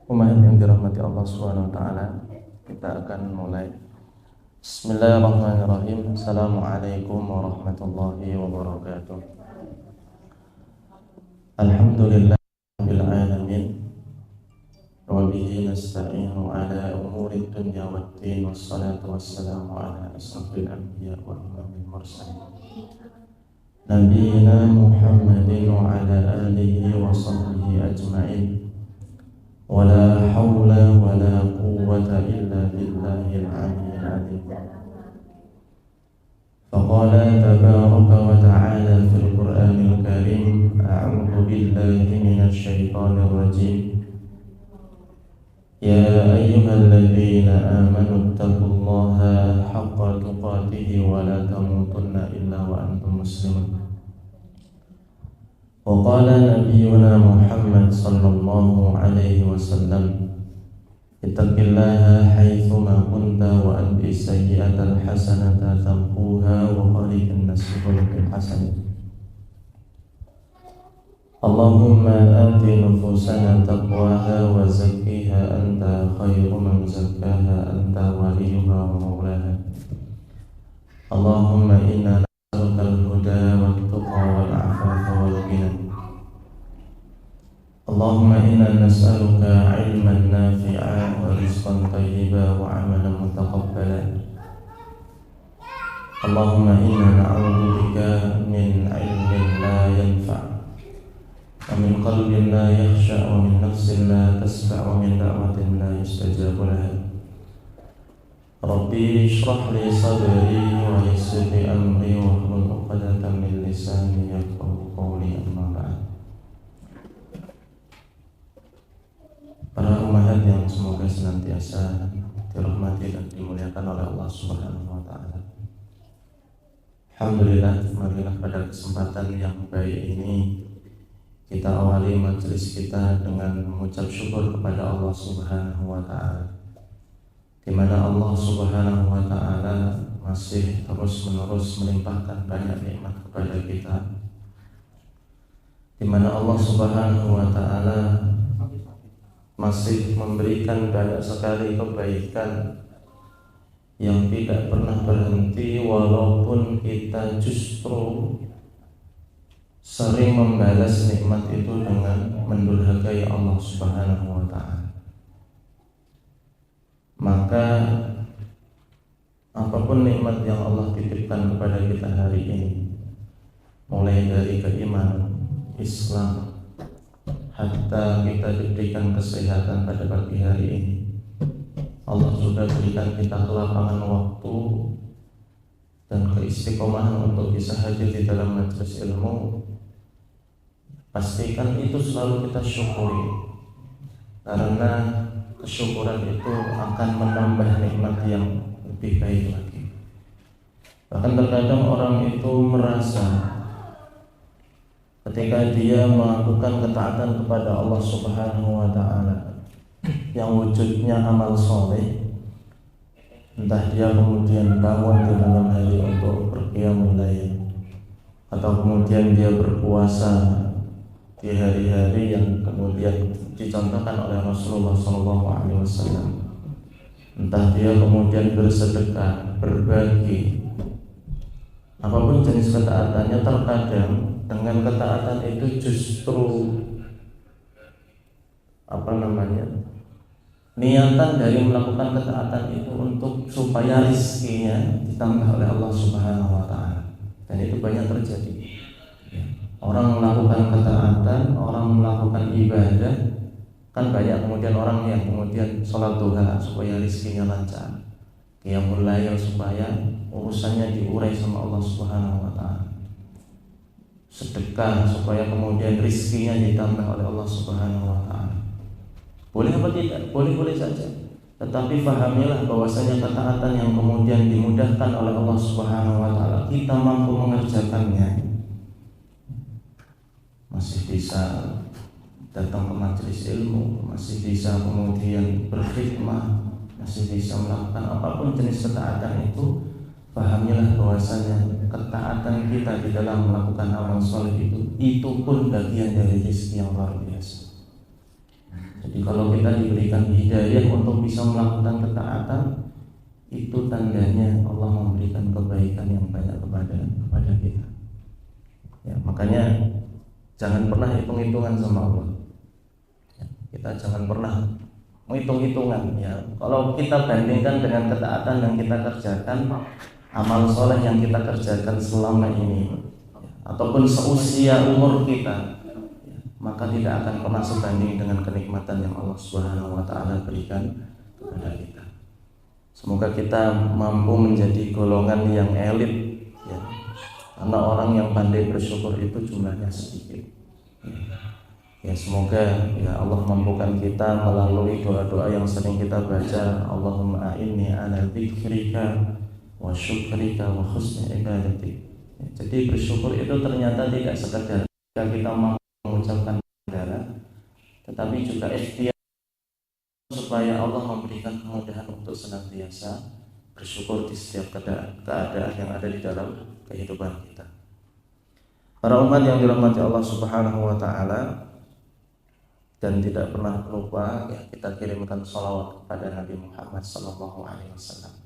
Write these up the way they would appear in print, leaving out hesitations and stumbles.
Umat yang dirahmati Allah Subhanahu wa taala, kita akan mulai. Bismillahirrahmanirrahim. Assalamualaikum warahmatullahi wabarakatuh. Alhamdulillahirabbil alamin. Wa bihi nasta'inu ala umuri dunya waddin, wassalatu wassalamu ala asrofil anbiya wa imamil mursalin nabiyina Muhammadin wa ala alihi wa sahbihi ajma'in. Wala hawla wala quwwata illa billahil aliyyil azim. Faqala tabaraka wa ta'ala fil Qur'anil Karim, a'udzu billahi minasy syaithanir rajim. Ya ayyuhalladzina amanu taqullaha haqqa tuqatih wa la tamutunna illa wa antum muslimun. Wa qala nabiyyuna Muhammad sallallahu alaihi wasallam, ittaqillaha haitsu ma kunta wa atbi sayyi'atal hasanata tamhuha wa khaliqin nas bil hasanah. Allahumma ati nufusana taqwaha wa zakkiha anta khairu man zakkaha anta waliyuha wa maulaha. Allahumma inna nas'aluka al-huda wat tuqa wal afafa wal ghina. Allahumma inna nas'aluka ilman nafi'a wa rizqan thayyiba wa amalan mutaqabbala. Allahumma inna na'udzu bika min ilmin la yanfa' wa min qalbin la yakhsha' wa min nafsin la tasfa' wa min da'watin la yustajabu laha. Rabbi shrah li sadri wa yassir li amri wa hlul 'uqdatam min lisani yafqahu qawli, amma ba'd. Para umahat yang semoga senantiasa dirahmati dan dimuliakan oleh Allah Subhanahu wa taala. Alhamdulillah, marilah pada kesempatan yang baik ini kita awali majelis kita dengan mengucap syukur kepada Allah Subhanahu wa taala, di mana Allah Subhanahu wa taala masih terus-menerus melimpahkan banyak nikmat kepada kita, di mana Allah Subhanahu wa taala masih memberikan banyak sekali kebaikan yang tidak pernah berhenti, walaupun kita justru sering membalas nikmat itu dengan mendurhakai Allah Subhanahu wa ta'ala. Maka apapun nikmat yang Allah titipkan kepada kita hari ini, mulai dari keimanan, Islam, hatta kita diberikan kesehatan pada pagi hari ini, Allah sudah berikan kita kelapangan waktu dan keistiqomahan untuk bisa hadir di dalam majelis ilmu. Pastikan itu selalu kita syukuri, karena kesyukuran itu akan menambah nikmat yang lebih baik lagi. Bahkan terkadang orang itu merasa ketika dia melakukan ketaatan kepada Allah Subhanahu wa ta'ala yang wujudnya amal soleh, entah dia kemudian bangun di malam hari untuk berqiyamul lail, atau kemudian dia berpuasa di hari-hari yang kemudian dicontohkan oleh Rasulullah SAW, entah dia kemudian bersedekah, berbagi, apapun jenis ketaatannya, terkadang dengan ketaatan itu justru niatan dari melakukan ketaatan itu untuk supaya rizkinya ditambah oleh Allah Subhanahu wa ta'ala. Dan itu banyak terjadi. Orang melakukan ketaatan, orang melakukan ibadah, kan banyak kemudian orang yang kemudian sholat duha supaya rizkinya lancar, qiyamul lail supaya urusannya diurai sama Allah Subhanahu wa ta'ala, sedekah supaya kemudian rizkinya ditambah oleh Allah Subhanahu wa ta'ala. Boleh apa tidak? Boleh-boleh saja. Tetapi fahamilah bahwasanya ketaatan yang kemudian dimudahkan oleh Allah Subhanahu wa ta'ala, kita mampu mengerjakannya, masih bisa datang ke majelis ilmu, masih bisa kemudian berkhidmah, masih bisa melakukan apapun jenis ketaatan itu, pahamilah bahwasanya ketaatan kita di dalam melakukan amal soleh itu pun bagian dari rezeki yang luar biasa. Jadi kalau kita diberikan hidayah untuk bisa melakukan ketaatan, itu tandanya Allah memberikan kebaikan yang banyak kepada kita. Ya, makanya jangan pernah hitung-hitungan sama Allah. Ya, kita jangan pernah menghitung-hitungan. Ya, kalau kita bandingkan dengan ketaatan yang kita kerjakan, amal soleh yang kita kerjakan selama ini, ataupun seusia umur kita, maka tidak akan pernah sebanding dengan kenikmatan yang Allah Subhanahu wa Ta'ala berikan kepada kita. Semoga kita mampu menjadi golongan yang elit, ya. Karena orang yang pandai bersyukur itu jumlahnya sedikit. Ya, semoga ya Allah mampukan kita melalui doa-doa yang sering kita baca. Allahumma a'inni ala dzikrika wa syukrika wa husni ibadatik. Ya, jadi bersyukur itu ternyata tidak sekedar kita mampu mengucapkan darah, tetapi juga ikhtiar supaya Allah memberikan kemudahan untuk senantiasa bersyukur di setiap keadaan yang ada di dalam kehidupan kita. Para umat yang dirahmati Allah Subhanahu wa Ta'ala, dan tidak pernah lupa ya, kita kirimkan salawat kepada Nabi Muhammad sallallahu alaihi wasallam,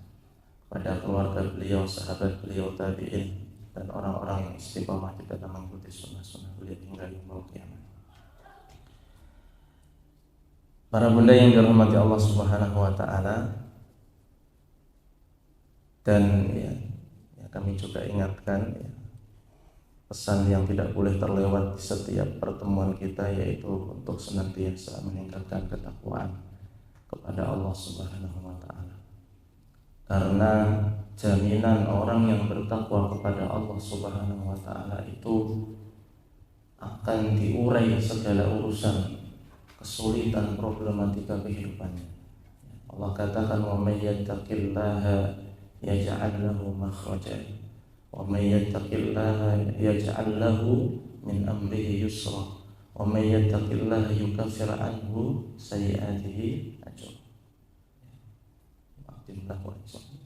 pada keluarga beliau, sahabat beliau, tabi'in, dan orang-orang yang istiqomah di dalam mengikuti sunnah-sunnah beliau hingga yaumul qiyamah. Para bunda yang dirahmati Allah Subhanahu wa Ta'ala, dan ya, kami juga ingatkan ya, pesan yang tidak boleh terlewat di setiap pertemuan kita, yaitu untuk senantiasa meningkatkan ketakwaan kepada Allah Subhanahu wa Ta'ala. Karena jaminan orang yang bertakwa kepada Allah Subhanahu wa Ta'ala itu akan diurai segala urusan kesulitan problematika kehidupannya. Allah katakan, wa may yattaqillaha yaj'al lahu makhraja wa may yattaqillaha yaj'al lahu min amrihi yusra wa may yattaqillaha yukaffir anhu sayyi'atihi ajra.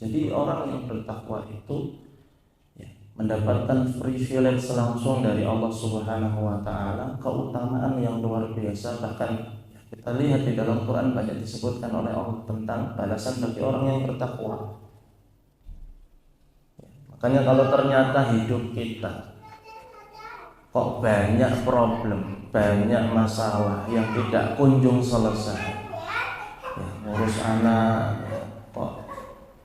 Jadi orang yang bertakwa itu ya, mendapatkan privilege langsung dari Allah Subhanahu wa Ta'ala, keutamaan yang luar biasa. Bahkan ya, kita lihat di dalam Quran banyak disebutkan oleh Allah tentang balasan bagi orang yang bertakwa. Makanya kalau ternyata hidup kita kok banyak problem, banyak masalah yang tidak kunjung selesai, ya, ngurus anak ya, kok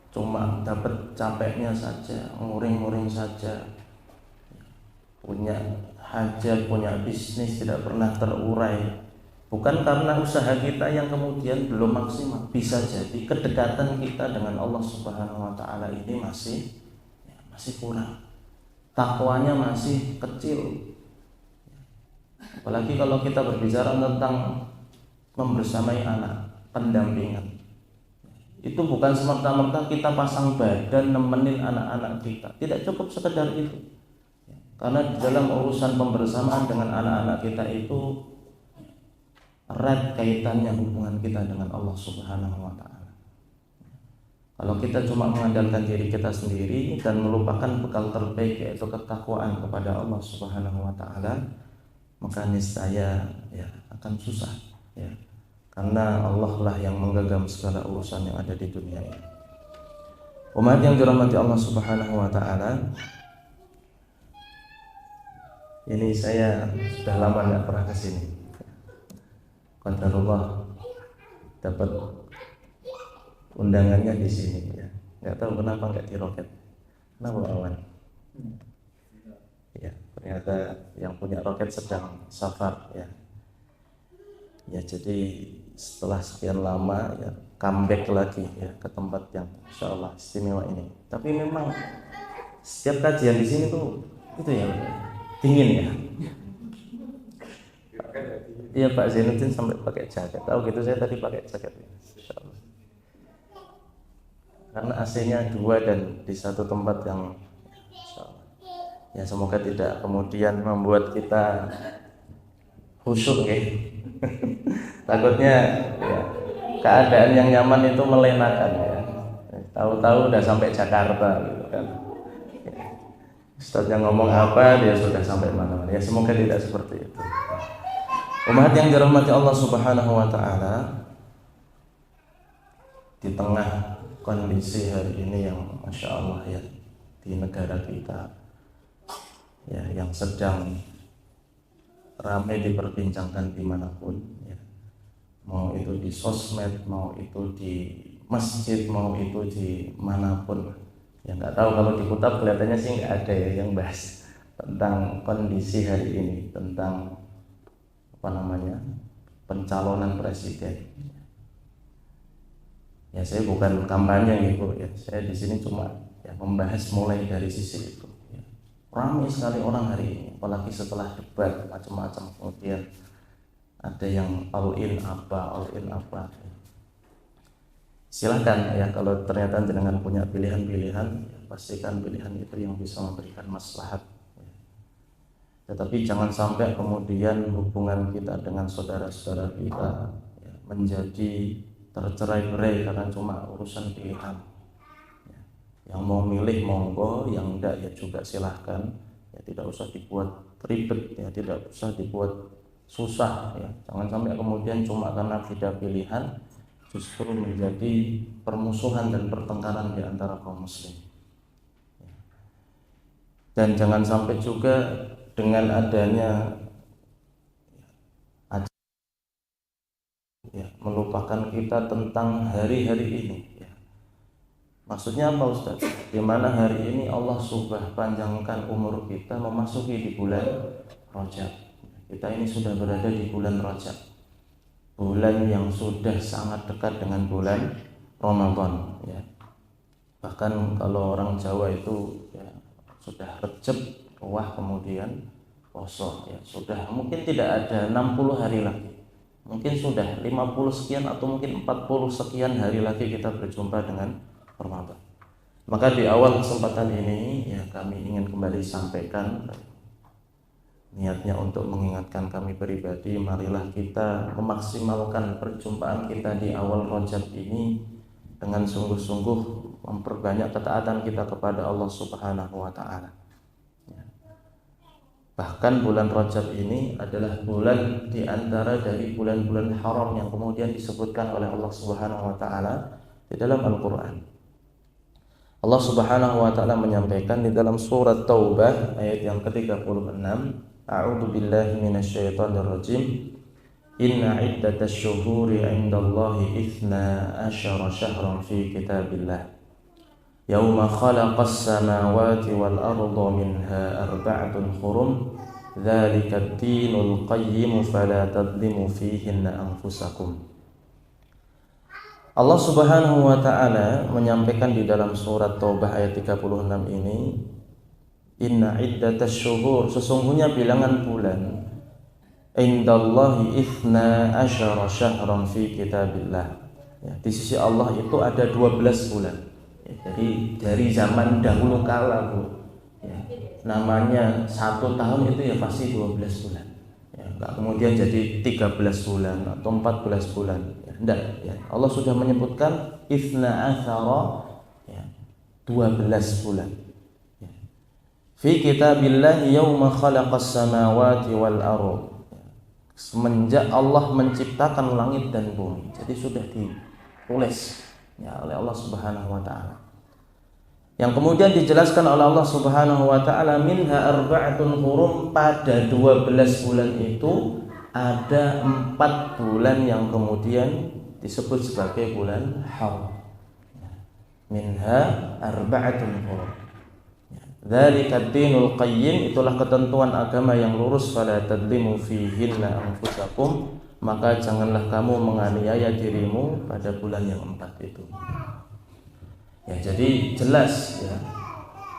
cuma dapat capeknya saja, nguring-nguring saja, punya hajat, punya bisnis tidak pernah terurai, bukan karena usaha kita yang kemudian belum maksimal. Bisa jadi kedekatan kita dengan Allah Subhanahu wa Ta'ala ini masih kurang, takwanya masih kecil. Apalagi kalau kita berbicara tentang membersamai anak, pendampingan, itu bukan semerta-merta kita pasang badan nemenin anak-anak kita. Tidak cukup sekedar itu. Karena di dalam urusan pembersamaan dengan anak-anak kita itu erat kaitannya hubungan kita dengan Allah Subhanahu wa Ta'ala. Kalau kita cuma mengandalkan diri kita sendiri dan melupakan bekal terbaik, yaitu ketakwaan kepada Allah Subhanahu wa Ta'ala, maka niscaya ya akan susah ya. Karena Allah lah yang menggenggam segala urusan yang ada di dunia ini. Umat yang dirahmati Allah Subhanahu wa Ta'ala, ini saya sudah lama tidak pernah kesini. Qadarullah dapat undangannya di sini ya. Nggak tahu kenapa nggak di Roket. Kenapa awan? Ya, ternyata yang punya Roket sedang safar ya. Ya, jadi setelah sekian lama ya comeback lagi ya ke tempat yang insyaallah istimewa ini. Tapi memang setiap kajian di sini tuh itu ya dingin ya. Iya, Pak Zainuddin sampai pakai jaket. Tahu gitu, saya tadi pakai jaket ya. Insyaallah. Karena AC-nya 2 dan di satu tempat yang insyaallah. Ya, semoga tidak kemudian membuat kita khusyuk ya. Takutnya ya, keadaan yang nyaman itu melenakan ya. Tahu-tahu udah sampai Jakarta gitu kan. Ya. Ustaznya ngomong apa dia sudah sampai mana-mana. Ya, semoga tidak seperti itu. Umat yang dirahmati Allah Subhanahu wa Ta'ala, di tengah kondisi hari ini yang Masya Allah ya, di negara kita ya, yang sedang ramai diperbincangkan dimanapun ya, mau itu di sosmed, mau itu di masjid, mau itu di manapun ya. Nggak tahu kalau di Kutab kelihatannya sih nggak ada ya yang bahas tentang kondisi hari ini, tentang apa namanya, pencalonan presiden. Ya saya bukan kampanye gitu ya, saya di sini cuma ya membahas mulai dari sisi itu ya. Ramai sekali orang hari ini, apalagi setelah debat macam-macam, kemudian ada yang all in apa. Silahkan ya, kalau ternyata dengan punya pilihan-pilihan ya, pastikan pilihan itu yang bisa memberikan maslahat ya. Tetapi jangan sampai kemudian hubungan kita dengan saudara-saudara kita ya, menjadi tercerai-berai karena cuma urusan pilihan ya. Yang mau milih monggo, yang enggak ya juga silahkan ya, tidak usah dibuat ribet ya, tidak usah dibuat susah ya. Jangan sampai kemudian cuma karena beda pilihan justru menjadi permusuhan dan pertengkaran di antara kaum muslim. Dan jangan sampai juga dengan adanya ya, melupakan kita tentang hari-hari ini ya. Maksudnya apa Ustaz? Di mana hari ini Allah subhanahu panjangkan umur kita memasuki di bulan Rajab. Kita ini sudah berada di bulan Rajab, bulan yang sudah sangat dekat dengan bulan Ramadan ya. Bahkan kalau orang Jawa itu ya, sudah Recep, Wah, kemudian Poso ya, sudah mungkin tidak ada 60 hari lagi, mungkin sudah 50 sekian atau mungkin 40 sekian hari lagi kita berjumpa dengan Ramadan. Maka di awal kesempatan ini ya, kami ingin kembali sampaikan niatnya untuk mengingatkan kami pribadi, marilah kita memaksimalkan perjumpaan kita di awal Rajab ini dengan sungguh-sungguh memperbanyak ketaatan kita kepada Allah Subhanahu wa taala. Ya. Bahkan bulan Rajab ini adalah bulan di antara dari bulan-bulan haram yang kemudian disebutkan oleh Allah Subhanahu wa taala di dalam Al-Qur'an. Allah Subhanahu wa taala menyampaikan di dalam surat Taubah ayat yang ke-36, A'udzu billahi minasyaitonir rajim. Inna iddatasy syuhuri 'indallahi 12 syahran fi kitabillah. Yauma khalaqas samawati wal arda minha arba'atun hurum. Dzalikad dinul qayyim fala tadlimu fihinna anfusakum. Allah Subhanahu wa taala menyampaikan di dalam surat Taubah ayat 36 ini, Inna iddatasy syuhur, sesungguhnya bilangan bulan, indallahi 12 syahran fi kitabillah. Ya, di sisi Allah itu ada 12 bulan. Ya, jadi dari zaman dahulu kala Bu, ya, namanya 1 tahun itu ya pasti 12 bulan. Ya, enggak kemudian jadi 13 bulan atau 14 bulan. Ya, enggak, ya. Allah sudah menyebutkan 12 ya, 12 bulan. Fi kitabillah yauma khalaqas samawati wal ardh. Semenjak Allah menciptakan langit dan bumi. Jadi sudah ditulis ya oleh Allah Subhanahu wa taala. Yang kemudian dijelaskan oleh Allah Subhanahu wa taala, minha arba'atun hurum, pada 12 bulan itu ada 4 bulan yang kemudian disebut sebagai bulan haram. Minha arba'atun hurum. Dzalika dinul qayyim, itulah ketentuan agama yang lurus, fala tadlimu fihinna anfusakum, maka janganlah kamu menganiaya dirimu pada bulan yang 4 itu. Ya, jadi jelas ya,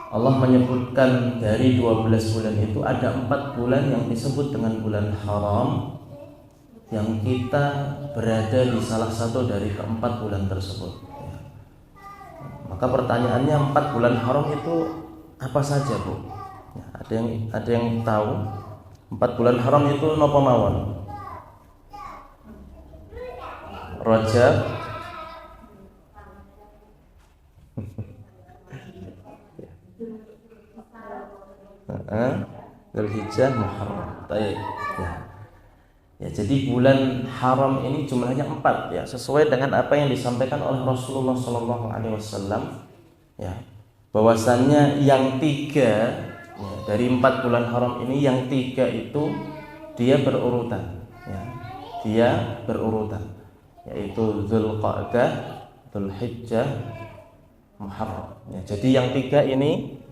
Allah menyebutkan dari 12 bulan itu ada 4 bulan yang disebut dengan bulan haram, yang kita berada di salah satu dari keempat bulan tersebut ya. Maka pertanyaannya, 4 bulan haram itu apa saja Bu? Ya, ada yang tahu 4 bulan haram itu napa mawon? Rajab, Dzulhijjah, Muharram. Baik. Ya. Ya, jadi bulan haram ini jumlahnya 4 ya, sesuai dengan apa yang disampaikan oleh Rasulullah SAW ya, bahwasannya yang 3 ya, dari 4 bulan haram ini yang 3 itu dia berurutan ya, dia berurutan, yaitu Dzulqa'dah, Dzulhijjah, Muharram ya. Jadi yang 3 ini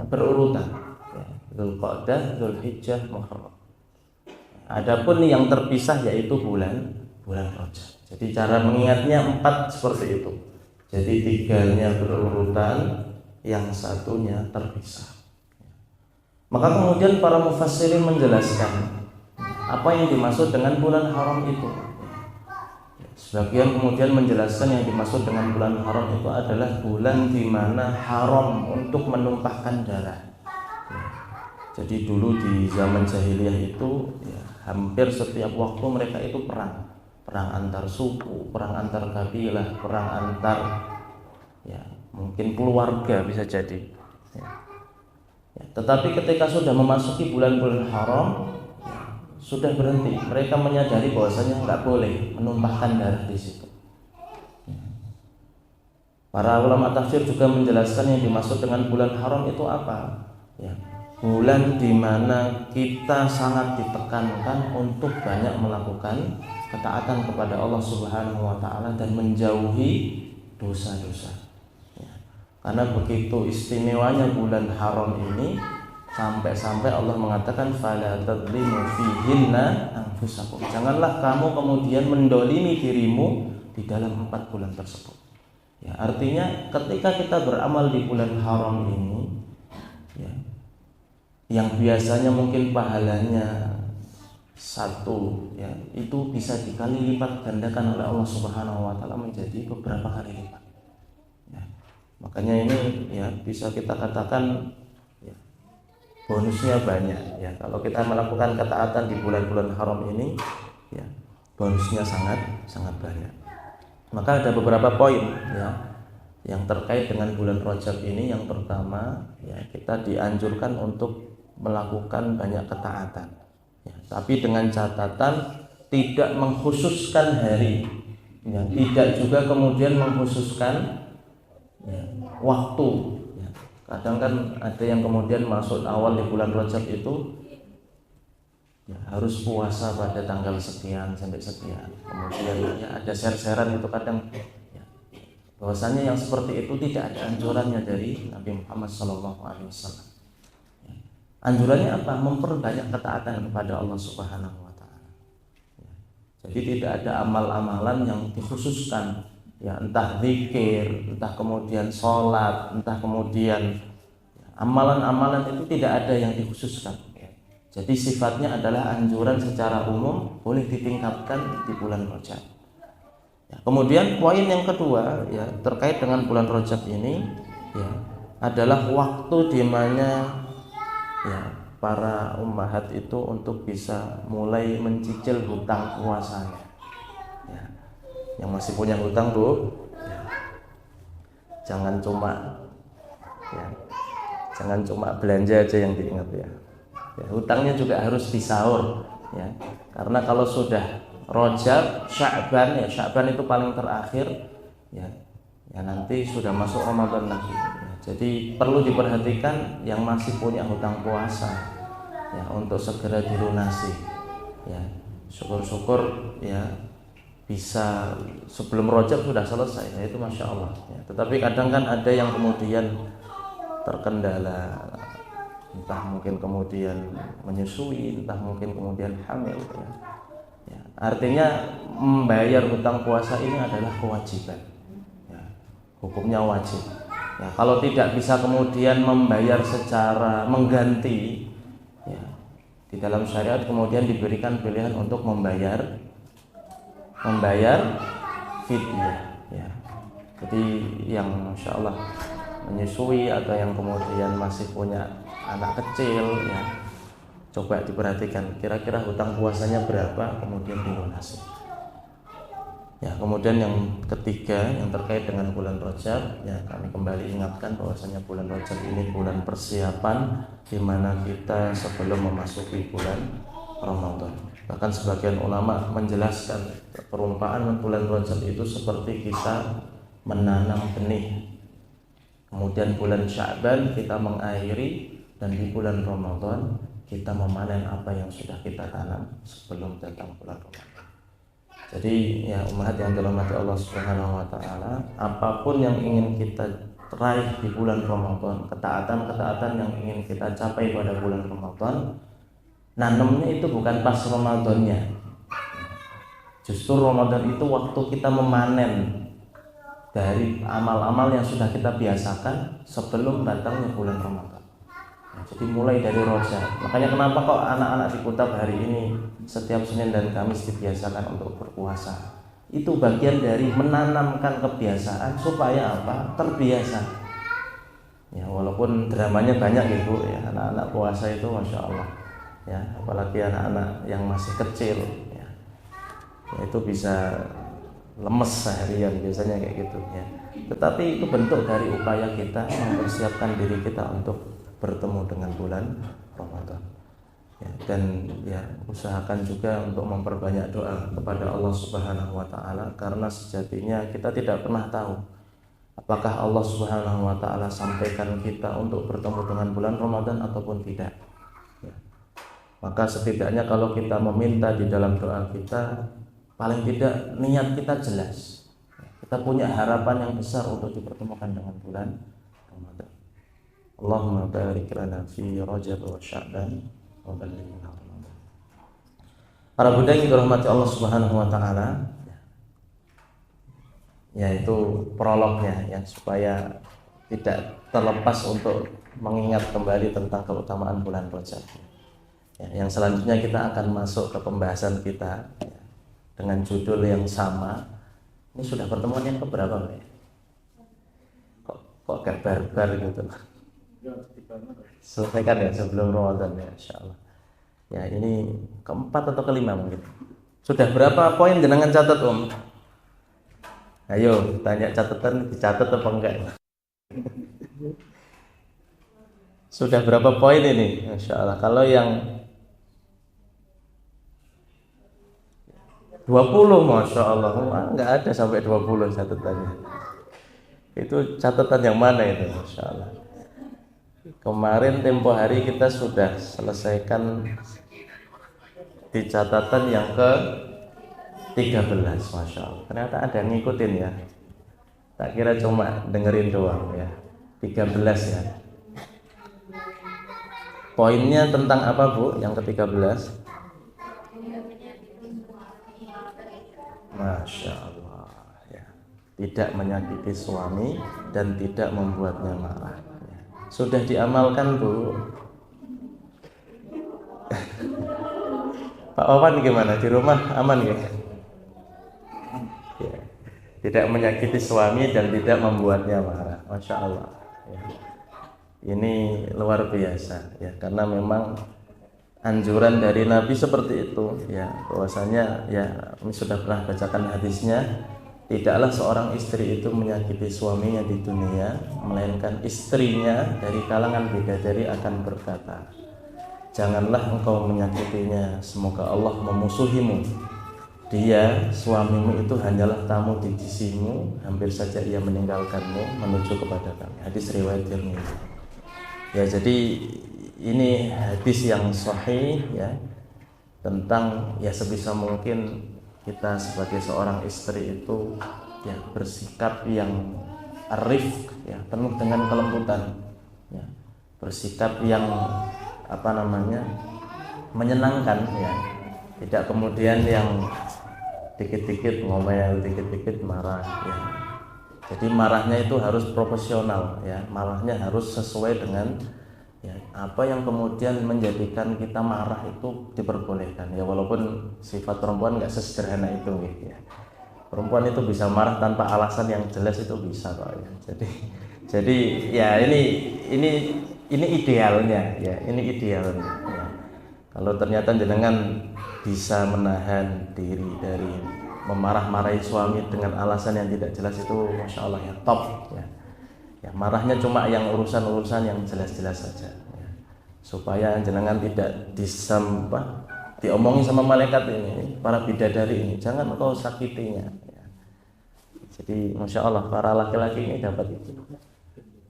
berurutan ya, Dzulqa'dah, Dzulhijjah, Muharram. Adapun yang terpisah yaitu bulan Rajab. Jadi cara mengingatnya 4 seperti itu. Jadi 3-nya berurutan, yang 1-nya terpisah. Maka kemudian para mufassirin menjelaskan apa yang dimaksud dengan bulan haram itu. Sebagian kemudian menjelaskan yang dimaksud dengan bulan haram itu adalah bulan di mana haram untuk menumpahkan darah. Jadi dulu di zaman jahiliyah itu ya, hampir setiap waktu mereka itu perang antar suku, perang antar kabilah, perang antar ya mungkin keluarga bisa jadi. Ya, tetapi ketika sudah memasuki bulan-bulan haram, ya, sudah berhenti. Mereka menyadari bahwasanya nggak boleh menumpahkan darah di situ. Ya. Para ulama tafsir juga menjelaskan yang dimaksud dengan bulan haram itu apa? Ya, bulan di mana kita sangat ditekankan untuk banyak melakukan ketaatan kepada Allah Subhanahu wa taala dan menjauhi dosa-dosa. Ya. Karena begitu istimewanya bulan haram ini sampai-sampai Allah mengatakan fala tadlimu fihinna anfusakum. Janganlah kamu kemudian mendolimi dirimu di dalam 4 bulan tersebut. Ya, artinya ketika kita beramal di bulan haram ini ya, yang biasanya mungkin pahalanya 1 ya, itu bisa dikali lipat gandakan oleh Allah Subhanahu wa taala menjadi beberapa kali lipat. Ya. Makanya ini ya bisa kita katakan ya, bonusnya banyak ya. Kalau kita melakukan ketaatan di bulan-bulan haram ini ya, bonusnya sangat banyak. Maka ada beberapa poin ya yang terkait dengan bulan Rajab ini. Yang pertama ya, kita dianjurkan untuk melakukan banyak ketaatan ya, tapi dengan catatan tidak mengkhususkan hari ya, tidak juga kemudian mengkhususkan ya, waktu ya. Kadang kan ada yang kemudian masuk awal di bulan Rajab itu ya, harus puasa pada tanggal sekian sampai sekian, kemudian ya, ada share-sharean itu kadang ya, bahwasanya yang seperti itu tidak ada anjurannya dari Nabi Muhammad SAW. Anjurannya apa? Memperbanyak ketaatan kepada Allah Subhanahu wa taala. Jadi tidak ada amal-amalan yang dikhususkan ya, entah zikir, entah kemudian sholat, entah kemudian amalan-amalan itu tidak ada yang dikhususkan. Jadi sifatnya adalah anjuran secara umum, boleh ditingkatkan di bulan Rajab. Ya, kemudian poin yang kedua ya terkait dengan bulan Rajab ini ya adalah waktu di mana ya, para ummahat itu untuk bisa mulai mencicil hutang puasanya. Ya, yang masih punya hutang Bu, ya, jangan cuma belanja aja yang diingat ya. Ya, hutangnya juga harus disaur ya. Karena kalau sudah Rajab, Sya'ban ya, Sya'ban itu paling terakhir ya. Ya nanti sudah masuk Ramadan lagi. Ya, jadi perlu diperhatikan yang masih punya hutang puasa ya untuk segera dilunasi. Ya, syukur-syukur ya bisa sebelum Rajab sudah selesai. Ya, itu masya Allah. Ya, tetapi kadang kan ada yang kemudian terkendala, entah mungkin kemudian menyusui, entah mungkin kemudian hamil. Ya. Ya, artinya membayar hutang puasa ini adalah kewajiban. Hukumnya wajib ya, kalau tidak bisa kemudian membayar secara mengganti ya, di dalam syariat kemudian diberikan pilihan untuk membayar fidyah ya. Jadi yang masya Allah menyusui atau yang kemudian masih punya anak kecil ya, coba diperhatikan kira-kira hutang puasanya berapa kemudian dilunasi. Ya, kemudian yang ketiga yang terkait dengan bulan Rajab ya, kami kembali ingatkan bahwasanya bulan Rajab ini bulan persiapan di mana kita sebelum memasuki bulan Ramadan. Bahkan sebagian ulama menjelaskan perumpamaan bulan Rajab itu seperti kita menanam benih, kemudian bulan Sya'ban kita mengakhiri, dan di bulan Ramadan kita memanen apa yang sudah kita tanam sebelum datang bulan Ramadan. Jadi ya umat yang dirahmati Allah Subhanahu wa taala, apapun yang ingin kita raih di bulan Ramadan, ketaatan-ketaatan yang ingin kita capai pada bulan Ramadan, nanamnya itu bukan pas Ramadannya. Justru Ramadan itu waktu kita memanen dari amal-amal yang sudah kita biasakan sebelum datangnya bulan Ramadan. Jadi mulai dari Rojab. Makanya kenapa kok anak-anak di Kutab hari ini setiap Senin dan Kamis dibiasakan untuk berpuasa. Itu bagian dari menanamkan kebiasaan supaya apa? Terbiasa. Ya walaupun dramanya banyak gitu ya, anak-anak puasa itu Masya Allah. Ya, apalagi anak-anak yang masih kecil ya, itu bisa lemes seharian biasanya kayak gitu ya. Tetapi itu bentuk dari upaya kita mempersiapkan diri kita untuk bertemu dengan bulan Ramadan ya, dan ya usahakan juga untuk memperbanyak doa kepada Allah Subhanahu wa taala, karena sejatinya kita tidak pernah tahu apakah Allah Subhanahu wa taala sampaikan kita untuk bertemu dengan bulan Ramadan ataupun tidak ya. Maka setidaknya kalau kita meminta di dalam doa kita, paling tidak niat kita jelas, kita punya harapan yang besar untuk dipertemukan dengan bulan Ramadan. Allahumma barik lana fi Rajab wa Sya'ban wa ballighna Ramadan. Para budak yang dirahmati Allah Subhanahu wa taala, yaitu prolognya ya, supaya tidak terlepas untuk mengingat kembali tentang keutamaan bulan Rajab. Ya, yang selanjutnya kita akan masuk ke pembahasan kita ya, dengan judul yang sama. Ini sudah pertemuan yang keberapa, Pak? Kok kayak barbar gitu. Selesaikan ya sebelum Ramadan ya, insyaallah. Ya ini keempat atau kelima mungkin. Sudah berapa poin jenengan catat Om? Ayo tanya catatan, dicatat apa enggak? Sudah berapa poin ini? Insyaallah. Kalau yang 20 Masya Allah, enggak ada sampai 20 catatannya. Itu catatan yang mana itu? Masya Allah. Kemarin tempo hari kita sudah selesaikan di catatan yang ke 13, Masya Allah. Ternyata ada yang ngikutin ya. Tak kira cuma dengerin doang ya. 13 ya. Poinnya tentang apa Bu yang ke-13? Masya Allah ya. Tidak menyakiti suami dan tidak membuatnya marah. Sudah diamalkan Bu? Pak Wawan gimana? Di rumah aman ya? Ya. Tidak menyakiti suami dan tidak membuatnya marah. Masya Allah ya. Ini luar biasa ya, karena memang anjuran dari Nabi seperti itu ya, bahwasanya ya ini sudah pernah bacakan hadisnya, tidaklah seorang istri itu menyakiti suaminya di dunia, melainkan istrinya dari kalangan bidadari akan berkata, janganlah engkau menyakitinya, semoga Allah memusuhimu. Dia, suamimu itu hanyalah tamu di sisimu, hampir saja ia meninggalkanmu menuju kepada kami. Hadis riwayat Tirmidzi. Ya, jadi ini hadis yang sahih ya, tentang ya sebisa mungkin kita sebagai seorang istri itu ya bersikap yang arif ya, penuh dengan kelembutan ya, bersikap yang menyenangkan ya, tidak kemudian yang dikit-dikit ngomel, dikit-dikit marah ya. Jadi marahnya itu harus proporsional ya, marahnya harus sesuai dengan ya, apa yang kemudian menjadikan kita marah itu diperbolehkan ya, walaupun sifat perempuan nggak sesederhana itu ya. Perempuan itu bisa marah tanpa alasan yang jelas, itu bisa kok ya. Jadi ya ini idealnya ya, ini idealnya ya. Kalau ternyata jenengan bisa menahan diri dari memarah-marahi suami dengan alasan yang tidak jelas, itu Masya Allah ya, top ya. Ya, marahnya cuma yang urusan-urusan yang jelas-jelas saja ya. Supaya jenengan tidak Diomongi sama malaikat ini, para bidadari ini, jangan engkau sakitinya. Ya. Jadi masya Allah para laki-laki ini dapat itu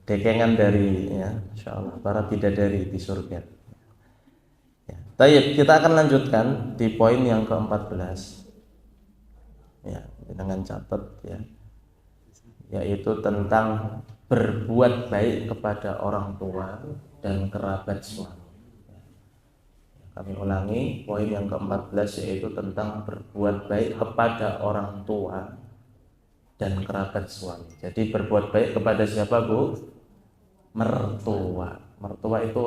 dekengan dari ya, masya Allah para bidadari di surga. Ya. Baik, kita akan lanjutkan di poin yang ke-14. Ya, dengan catat ya, yaitu tentang berbuat baik kepada orang tua dan kerabat suami. Kami ulangi poin yang ke-14 yaitu tentang berbuat baik kepada orang tua dan kerabat suami. Jadi berbuat baik kepada siapa, Bu? Mertua. Mertua itu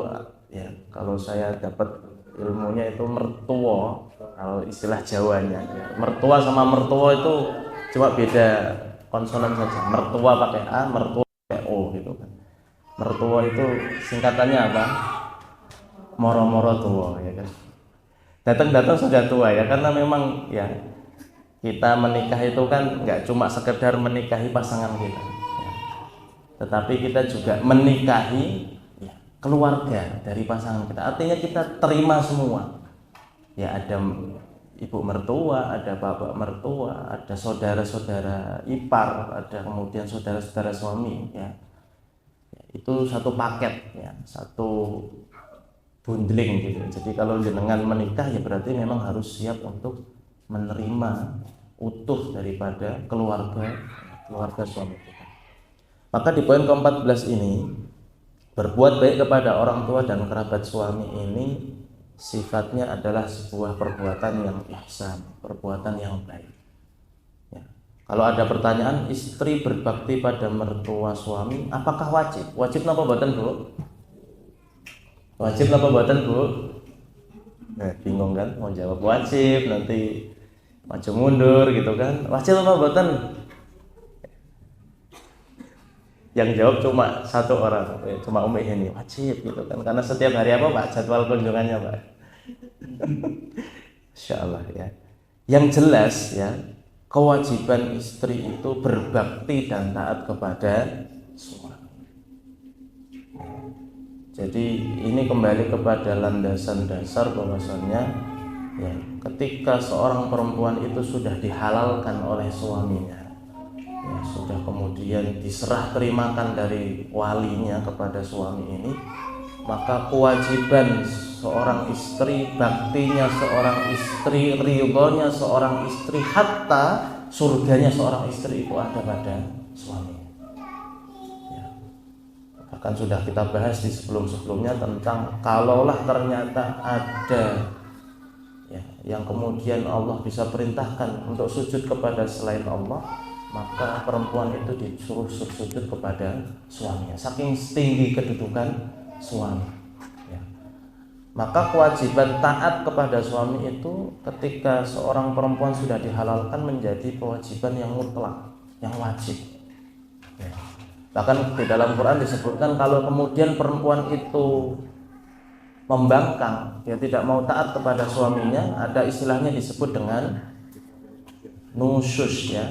ya kalau saya dapat ilmunya itu mertua kalau istilah Jawanya. Ya. Mertua sama mertua itu cuma beda konsonan saja. Mertua pakai A, mertua pakai O gitu kan. Mertua itu singkatannya apa? Moro-moro tua ya kan. Datang-datang sudah tua ya, karena memang ya kita menikah itu kan nggak cuma sekedar menikahi pasangan kita ya, tetapi kita juga menikahi ya, keluarga dari pasangan kita. Artinya kita terima semua ya, ada ibu mertua, ada bapak mertua, ada saudara-saudara ipar, ada kemudian saudara-saudara suami ya. Itu satu paket ya, satu bundling gitu. Jadi kalau jenengan menikah ya berarti memang harus siap untuk menerima utuh daripada keluarga suami kita. Maka di poin ke-14 ini, berbuat baik kepada orang tua dan kerabat suami ini sifatnya adalah sebuah perbuatan yang ihsan, perbuatan yang baik. Ya. Kalau ada pertanyaan, istri berbakti pada mertua suami, apakah wajib? Wajib napa mboten, Bu? Wajib apa buatan, Bu? Nah, bingung kan mau jawab wajib, nanti maju mundur gitu kan. Wajib apa buatan? Yang jawab cuma satu orang, cuma Umi ini wajib gitu kan. Karena setiap hari apa Pak jadwal kunjungannya Pak? Insya Allah ya. Yang jelas ya, kewajiban istri itu berbakti dan taat kepada suami. Jadi ini kembali kepada landasan dasar bahwasannya ya, ketika seorang perempuan itu sudah dihalalkan oleh suaminya ya, sudah kemudian diserah terimakan dari walinya kepada suami ini, maka kewajiban seorang istri, baktinya seorang istri, ridhonya seorang istri, hatta surganya seorang istri itu ada pada suami. Kan sudah kita bahas di sebelum-sebelumnya tentang kalaulah ternyata ada ya, yang kemudian Allah bisa perintahkan untuk sujud kepada selain Allah, maka perempuan itu disuruh sujud kepada suaminya, saking tinggi kedudukan suami ya. Maka kewajiban taat kepada suami itu ketika seorang perempuan sudah dihalalkan menjadi kewajiban yang mutlak, yang wajib ya. Bahkan di dalam Quran disebutkan kalau kemudian perempuan itu membangkang, dia tidak mau taat kepada suaminya, ada istilahnya disebut dengan nusyus ya,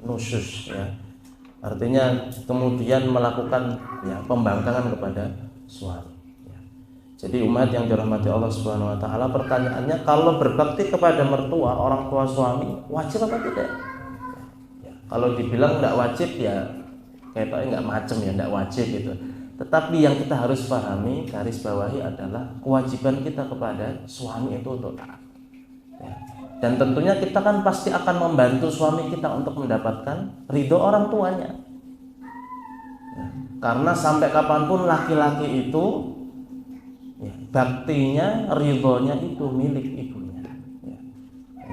nusyus ya. Artinya kemudian melakukan ya, pembangkangan kepada suami. Ya. Jadi umat yang dirahmati Allah Subhanahu Wa Taala, pertanyaannya kalau berbakti kepada mertua, orang tua suami, wajib apa tidak? Ya. Kalau dibilang tidak wajib ya kayaknya nggak macem ya, nggak wajib gitu. Tetapi yang kita harus pahami, garis bawahi adalah kewajiban kita kepada suami itu untuk taat. Ya. Dan tentunya kita kan pasti akan membantu suami kita untuk mendapatkan ridho orang tuanya. Ya. Karena sampai kapanpun laki-laki itu ya, baktinya, ridhonya itu milik ibunya. Ya.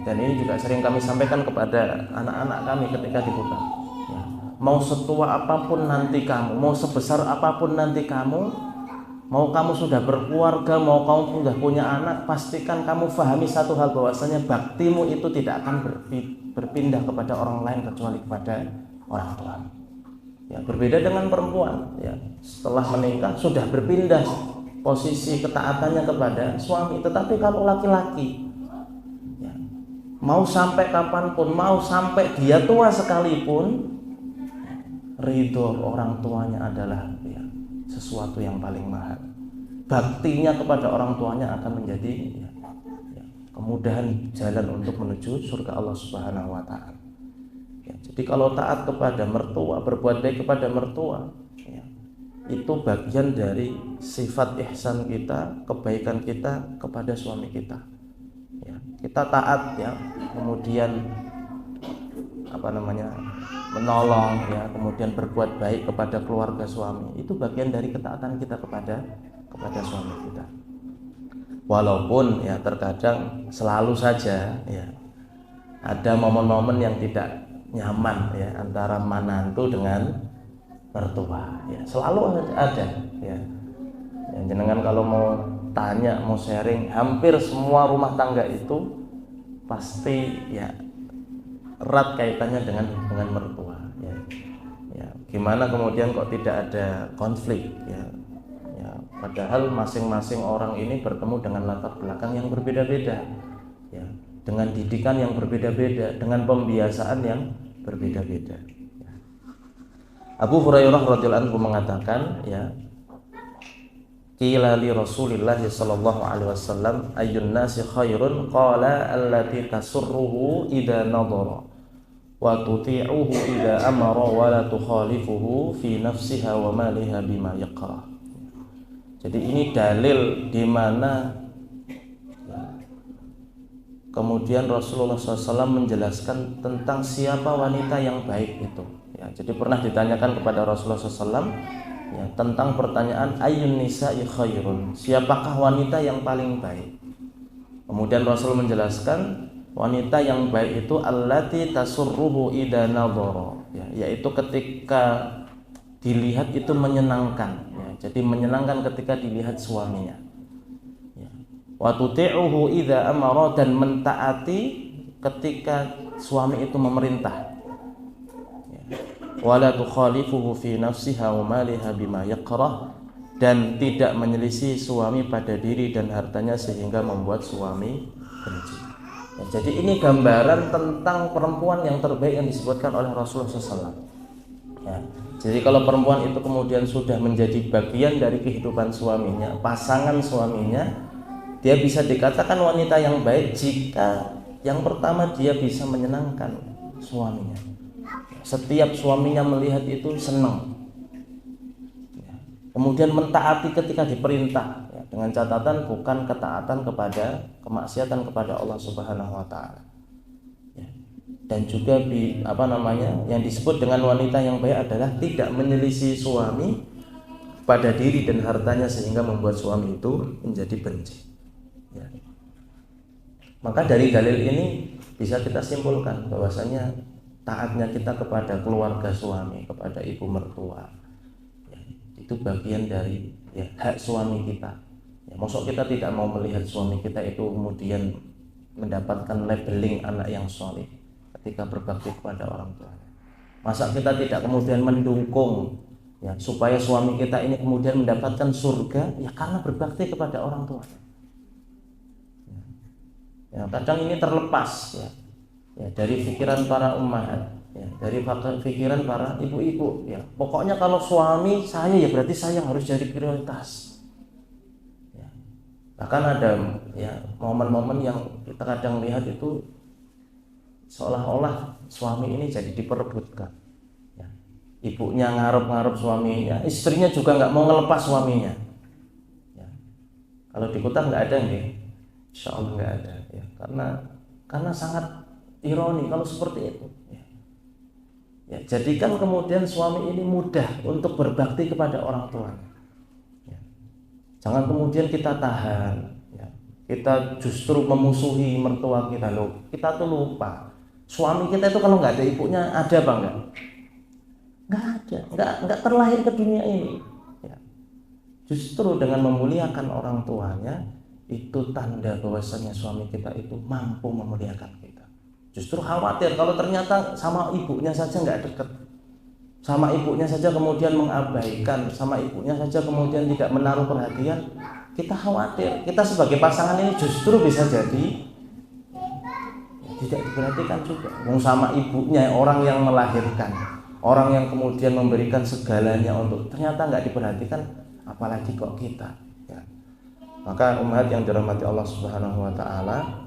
Dan ini juga sering kami sampaikan kepada anak-anak kami ketika diputar. Mau setua apapun nanti kamu, mau sebesar apapun nanti kamu, mau kamu sudah berkeluarga, mau kamu sudah punya anak, pastikan kamu pahami satu hal, bahwasanya baktimu itu tidak akan berpindah kepada orang lain kecuali kepada orang tua. Ya, berbeda dengan perempuan, ya, setelah menikah sudah berpindah posisi ketaatannya kepada suami. Tetapi kalau laki-laki, ya, mau sampai kapanpun, mau sampai dia tua sekalipun, ridho orang tuanya adalah ya, sesuatu yang paling mahal. Baktinya kepada orang tuanya akan menjadi ya, kemudahan jalan untuk menuju surga Allah Subhanahu wa taala. Ya, jadi kalau taat kepada mertua, berbuat baik kepada mertua, ya, itu bagian dari sifat ihsan kita, kebaikan kita kepada suami kita. Ya, kita taat, ya, kemudian menolong, ya, kemudian berbuat baik kepada keluarga suami, itu bagian dari ketaatan kita kepada suami kita. Walaupun ya terkadang selalu saja ya ada momen-momen yang tidak nyaman ya antara menantu dengan mertua, ya selalu ada ya. Jenengan kalau mau tanya, mau sharing, hampir semua rumah tangga itu pasti ya erat kaitannya dengan mertua, ya. Ya, gimana kemudian kok tidak ada konflik, ya. Ya, padahal masing-masing orang ini bertemu dengan latar belakang yang berbeda-beda, ya, dengan didikan yang berbeda-beda, dengan pembiasaan yang berbeda-beda. Ya. Abu Hurairah radhiyallahu anhu mengatakan, ya, qila li Rasulillah sallallahu alaihi wasallam ayyun nasi khairun qala allati tasurruhu idza nadara wa tuti'uhu idza amara wa la tukhalifuhu fi nafsiha wa maliha bima yaqra. Jadi ini dalil di mana kemudian Rasulullah SAW menjelaskan tentang siapa wanita yang baik itu. Ya, jadi pernah ditanyakan kepada Rasulullah SAW ya, tentang pertanyaan ayyun nisa'i khairun, siapakah wanita yang paling baik. Kemudian Rasul menjelaskan wanita yang baik itu allati tasurruhu idza nadhara, ya, yaitu ketika dilihat itu menyenangkan, ya, jadi menyenangkan ketika dilihat suaminya, ya. Wa tuti'uhu idza amara, dan mentaati ketika suami itu memerintah, ya. Wala tukhalifuhu fi nafsiha wa maliha bima yakrah, dan tidak menyelisih suami pada diri dan hartanya sehingga membuat suami benci. Ya, jadi ini gambaran tentang perempuan yang terbaik yang disebutkan oleh Rasulullah SAW. Ya, jadi kalau perempuan itu kemudian sudah menjadi bagian dari kehidupan suaminya, pasangan suaminya, dia bisa dikatakan wanita yang baik jika yang pertama dia bisa menyenangkan suaminya. Setiap suaminya melihat itu senang. Ya. Kemudian mentaati ketika diperintah, ya, dengan catatan bukan ketaatan kepada kemaksiatan kepada Allah Subhanahu wa taala. Ya. Dan juga yang disebut dengan wanita yang baik adalah tidak menyelisih suami pada diri dan hartanya sehingga membuat suami itu menjadi benci. Ya. Maka dari dalil ini bisa kita simpulkan bahwasanya taatnya kita kepada keluarga suami, kepada ibu mertua, ya, itu bagian dari ya, hak suami kita. Ya, maksud kita tidak mau melihat suami kita itu kemudian mendapatkan labeling anak yang soleh ketika berbakti kepada orang tuanya. Masa kita tidak kemudian mendukung ya, supaya suami kita ini kemudian mendapatkan surga ya karena berbakti kepada orang tuanya. Ya, kadang ini terlepas ya, dari pikiran para ummahat, ya, dari pikiran para ibu-ibu. Ya, pokoknya kalau suami saya ya berarti saya harus jadi prioritas. Ya, bahkan ada ya momen-momen yang kita kadang lihat itu seolah-olah suami ini jadi diperebutkan. Ya, ibunya ngarep-ngarep suaminya, istrinya juga nggak mau ngelepas suaminya. Ya, kalau di kota nggak ada nih, insya Allah nggak ada. Ya, karena sangat ironi kalau seperti itu. Ya, jadikan kemudian suami ini mudah untuk berbakti kepada orang tuanya. Ya. Jangan kemudian kita tahan. Ya. Kita justru memusuhi mertua kita loh. Kita tuh lupa. Suami kita itu kalau nggak ada ibunya ada apa enggak? Nggak ada. Nggak terlahir ke dunia ini. Ya. Justru dengan memuliakan orang tuanya itu tanda bahwasanya suami kita itu mampu memuliakan kita. Justru khawatir kalau ternyata sama ibunya saja nggak dekat, sama ibunya saja kemudian mengabaikan, sama ibunya saja kemudian tidak menaruh perhatian, kita khawatir kita sebagai pasangan ini justru bisa jadi tidak diperhatikan juga. Sama ibunya, orang yang melahirkan, orang yang kemudian memberikan segalanya untuk ternyata nggak diperhatikan, apalagi kok kita. Ya. Maka umat yang dirahmati Allah Subhanahu wa taala,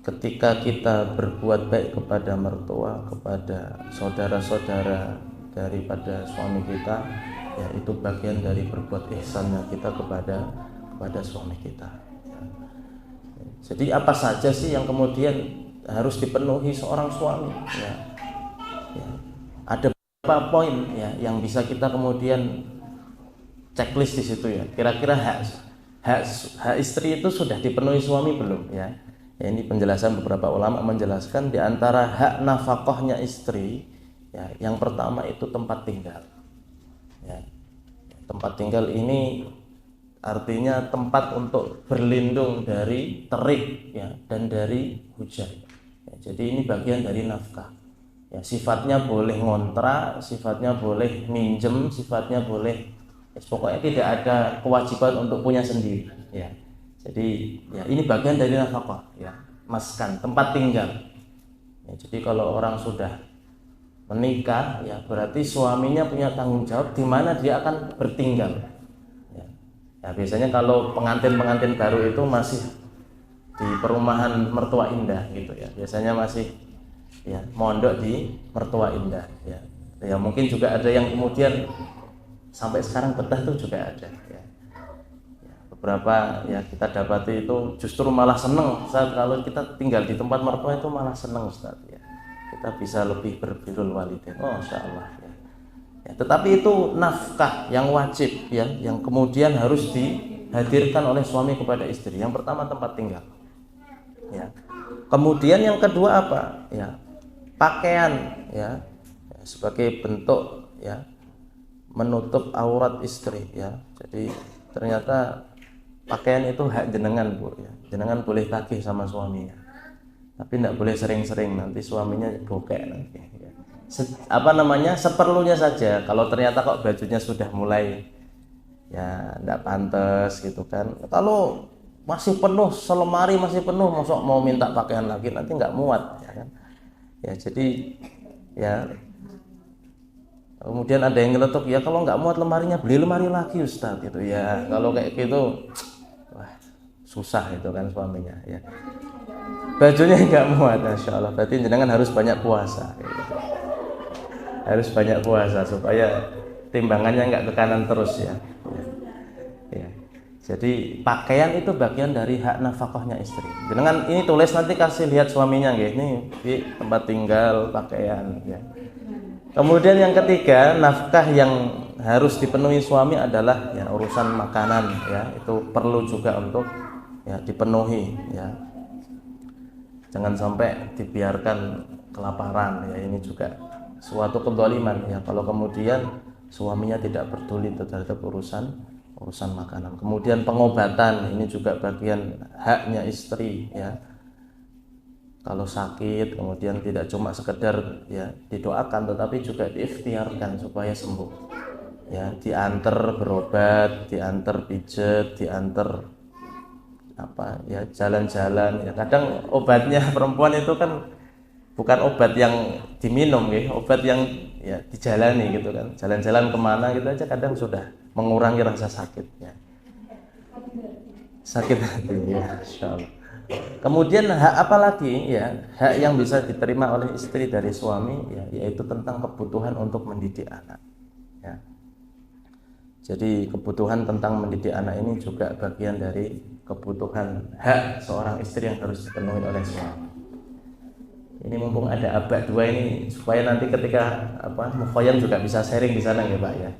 ketika kita berbuat baik kepada mertua, kepada saudara-saudara daripada suami kita, ya itu bagian dari berbuat ihsannya kita kepada suami kita. Jadi apa saja sih yang kemudian harus dipenuhi seorang suami? Ya. Ada beberapa poin ya yang bisa kita kemudian checklist di situ ya. Kira-kira hak istri itu sudah dipenuhi suami belum ya? Ya, ini penjelasan beberapa ulama menjelaskan di antara hak nafkahnya istri ya, yang pertama itu tempat tinggal. Ya. Tempat tinggal ini artinya tempat untuk berlindung dari terik ya, dan dari hujan. Ya, jadi ini bagian dari nafkah. Ya, sifatnya boleh ngontrak, sifatnya boleh minjem, sifatnya boleh pokoknya tidak ada kewajiban untuk punya sendiri. Ya. Jadi ya ini bagian dari nafkah ya, maskan, tempat tinggal. Ya, jadi kalau orang sudah menikah ya berarti suaminya punya tanggung jawab di mana dia akan bertinggal. Ya. Ya, biasanya kalau pengantin baru itu masih di perumahan Mertua Indah gitu ya. Biasanya masih ya mondok di Mertua Indah ya. Ya mungkin juga ada yang kemudian sampai sekarang betah tuh juga ada ya. Beberapa ya kita dapati itu justru malah seneng Ustaz, kalau kita tinggal di tempat mertua itu malah seneng Ustaz ya. Kita bisa lebih berbirrul walidain. Oh, Masya Allah ya. Ya, tetapi itu nafkah yang wajib ya, yang kemudian harus dihadirkan oleh suami kepada istri. Yang pertama tempat tinggal. Ya. Kemudian yang kedua apa? Ya, pakaian ya, sebagai bentuk ya menutup aurat istri ya. Jadi ternyata pakaian itu hak jenengan Bu ya. Jenengan boleh tagih sama suaminya. Tapi tidak boleh sering-sering, nanti suaminya bokek nanti ya. Seperlunya saja. Kalau ternyata kok bajunya sudah mulai ya tidak pantas gitu kan. Kalau masih penuh, selemari masih penuh, masa mau minta pakaian lagi nanti nggak muat ya kan. Ya jadi ya kemudian ada yang nyeletuk ya, kalau nggak muat lemarinya beli lemari lagi Ustaz gitu ya. Kalau kayak gitu wah susah itu kan suaminya ya. Bajunya nggak muat, Masya Allah. Berarti jenengan harus banyak puasa gitu. Harus banyak puasa supaya timbangannya nggak ke kanan terus ya. Ya. Jadi pakaian itu bagian dari hak nafkahnya istri. Jenengan ini tulis nanti kasih lihat suaminya nggih, ini di tempat tinggal, pakaian ya. Kemudian yang ketiga, nafkah yang harus dipenuhi suami adalah ya urusan makanan ya, itu perlu juga untuk ya dipenuhi ya. Jangan sampai dibiarkan kelaparan ya, ini juga suatu kezaliman ya kalau kemudian suaminya tidak peduli terhadap urusan makanan. Kemudian pengobatan ini juga bagian haknya istri ya. Kalau sakit kemudian tidak cuma sekedar ya didoakan, tetapi juga diikhtiarkan supaya sembuh. Ya, diantar berobat, diantar pijet, diantar apa ya jalan-jalan. Ya, kadang obatnya perempuan itu kan bukan obat yang diminum ya, obat yang ya dijalani gitu kan. Jalan-jalan kemana gitu aja kadang sudah mengurangi rasa sakit ya. Sakit hati ya, insyaallah. Kemudian hak apa lagi ya, hak yang bisa diterima oleh istri dari suami ya, yaitu tentang kebutuhan untuk mendidik anak ya. Jadi kebutuhan tentang mendidik anak ini juga bagian dari kebutuhan hak seorang istri yang harus dipenuhi oleh suami. Ini mumpung ada abad 2 ini supaya nanti ketika Mukhoyam juga bisa sharing di sana ya Pak ya.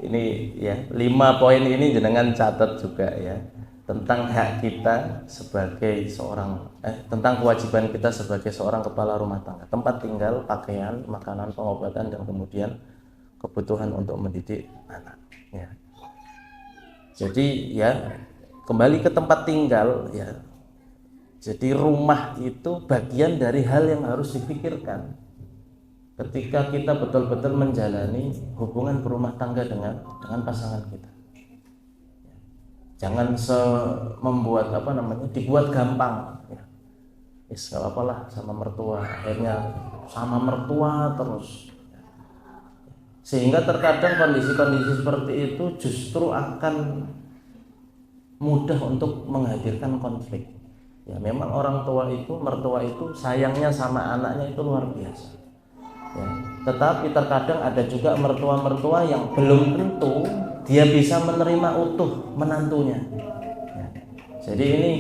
Ini ya 5 poin ini jenengan catat juga ya, tentang hak kita sebagai seorang tentang kewajiban kita sebagai seorang kepala rumah tangga. Tempat tinggal, pakaian, makanan, pengobatan, dan kemudian kebutuhan untuk mendidik anak ya. Jadi ya kembali ke tempat tinggal ya. Jadi rumah itu bagian dari hal yang harus dipikirkan ketika kita betul-betul menjalani hubungan berumah tangga dengan pasangan kita. Jangan membuat dibuat gampang ya. Gak apa-apalah sama mertua, akhirnya sama mertua terus. Sehingga terkadang kondisi-kondisi seperti itu justru akan mudah untuk menghadirkan konflik. Ya memang orang tua itu, mertua itu sayangnya sama anaknya itu luar biasa. Ya, tetapi terkadang ada juga mertua-mertua yang belum tentu dia bisa menerima utuh menantunya. Ya. Jadi ini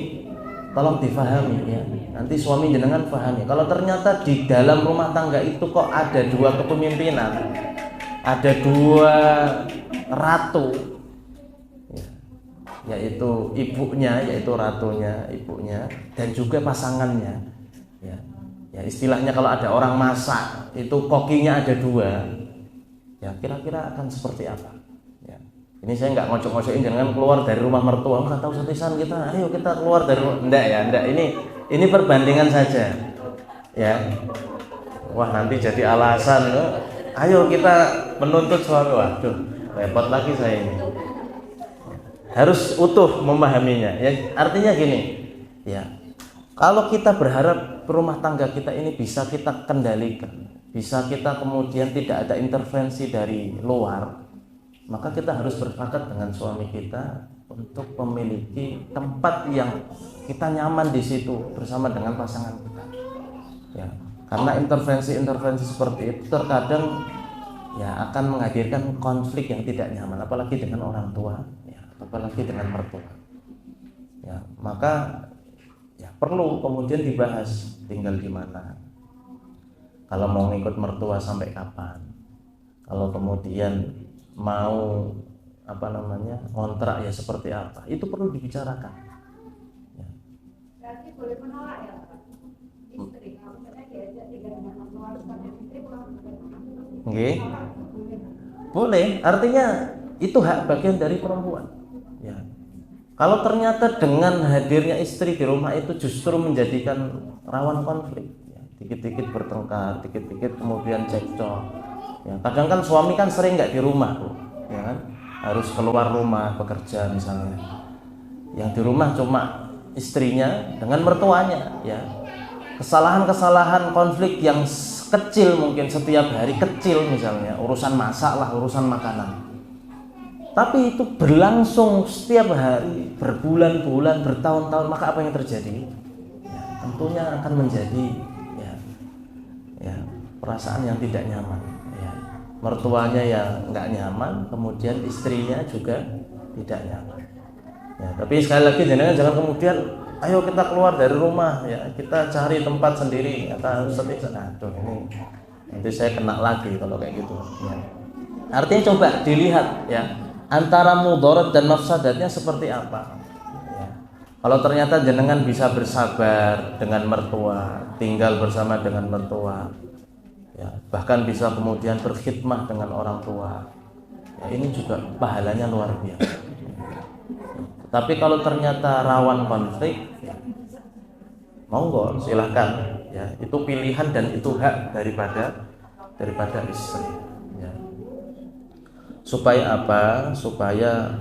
tolong difahami ya. Nanti suami jenengan pahami. Kalau ternyata di dalam rumah tangga itu kok ada dua kepemimpinan, ada dua ratu, ya, yaitu ibunya, yaitu ratunya, ibunya, dan juga pasangannya. Ya istilahnya kalau ada orang masak itu kokinya ada dua, ya kira-kira akan seperti apa? Ya. Ini saya nggak ngocok-ngocokin jangan keluar dari rumah mertua, nggak tahu setisan kita, ayo kita keluar dari rumah. Enggak. Ini perbandingan saja, ya. Wah nanti jadi alasan, ayo kita menuntut suami, waduh repot lagi saya ini. Harus utuh memahaminya, ya artinya gini, ya. Kalau kita berharap rumah tangga kita ini bisa kita kendalikan, bisa kita kemudian tidak ada intervensi dari luar, maka kita harus bersepakat dengan suami kita untuk memiliki tempat yang kita nyaman di situ bersama dengan pasangan kita. Ya, karena intervensi-intervensi seperti itu terkadang ya akan menghadirkan konflik yang tidak nyaman, apalagi dengan orang tua, ya, apalagi dengan mertua. Ya, maka ya perlu kemudian dibahas tinggal di mana, kalau mau ngikut mertua sampai kapan, kalau kemudian mau kontrak ya seperti apa, itu perlu dibicarakan. Ya. Berarti boleh menolak ya istri kalau misalnya diajak tinggal dengan mertua sama istri pulang ke Nggih. Boleh, artinya itu hak bagian dari perempuan. Ya. Kalau ternyata dengan hadirnya istri di rumah itu justru menjadikan rawan konflik, ya, dikit-dikit bertengkar, dikit-dikit kemudian cekcok. Ya, kadang kan suami kan sering nggak di rumah, Bu, ya kan? Harus keluar rumah bekerja misalnya. Yang di rumah cuma istrinya dengan mertuanya, ya. Kesalahan-kesalahan konflik yang kecil mungkin setiap hari kecil misalnya, urusan masak lah, urusan makanan. Tapi itu berlangsung setiap hari, berbulan-bulan, bertahun-tahun, maka apa yang terjadi? Ya, tentunya akan menjadi ya, perasaan yang tidak nyaman. Ya. Mertuanya yang nggak nyaman, kemudian istrinya juga tidak nyaman. Ya, tapi sekali lagi jangan kemudian, ayo kita keluar dari rumah, ya kita cari tempat sendiri. Kata Ustaz, aduh ini nanti saya kena lagi kalau kayak gitu. Ya. Artinya coba dilihat ya. Antara mudarat dan mafsadatnya seperti apa? Ya. Kalau ternyata jenengan bisa bersabar dengan mertua, tinggal bersama dengan mertua, ya, bahkan bisa kemudian berkhidmah dengan orang tua, ya, ini juga pahalanya luar biasa. Tapi kalau ternyata rawan konflik, ya, monggo silahkan, ya, itu pilihan dan itu hak daripada istri. Ya. Supaya apa? Supaya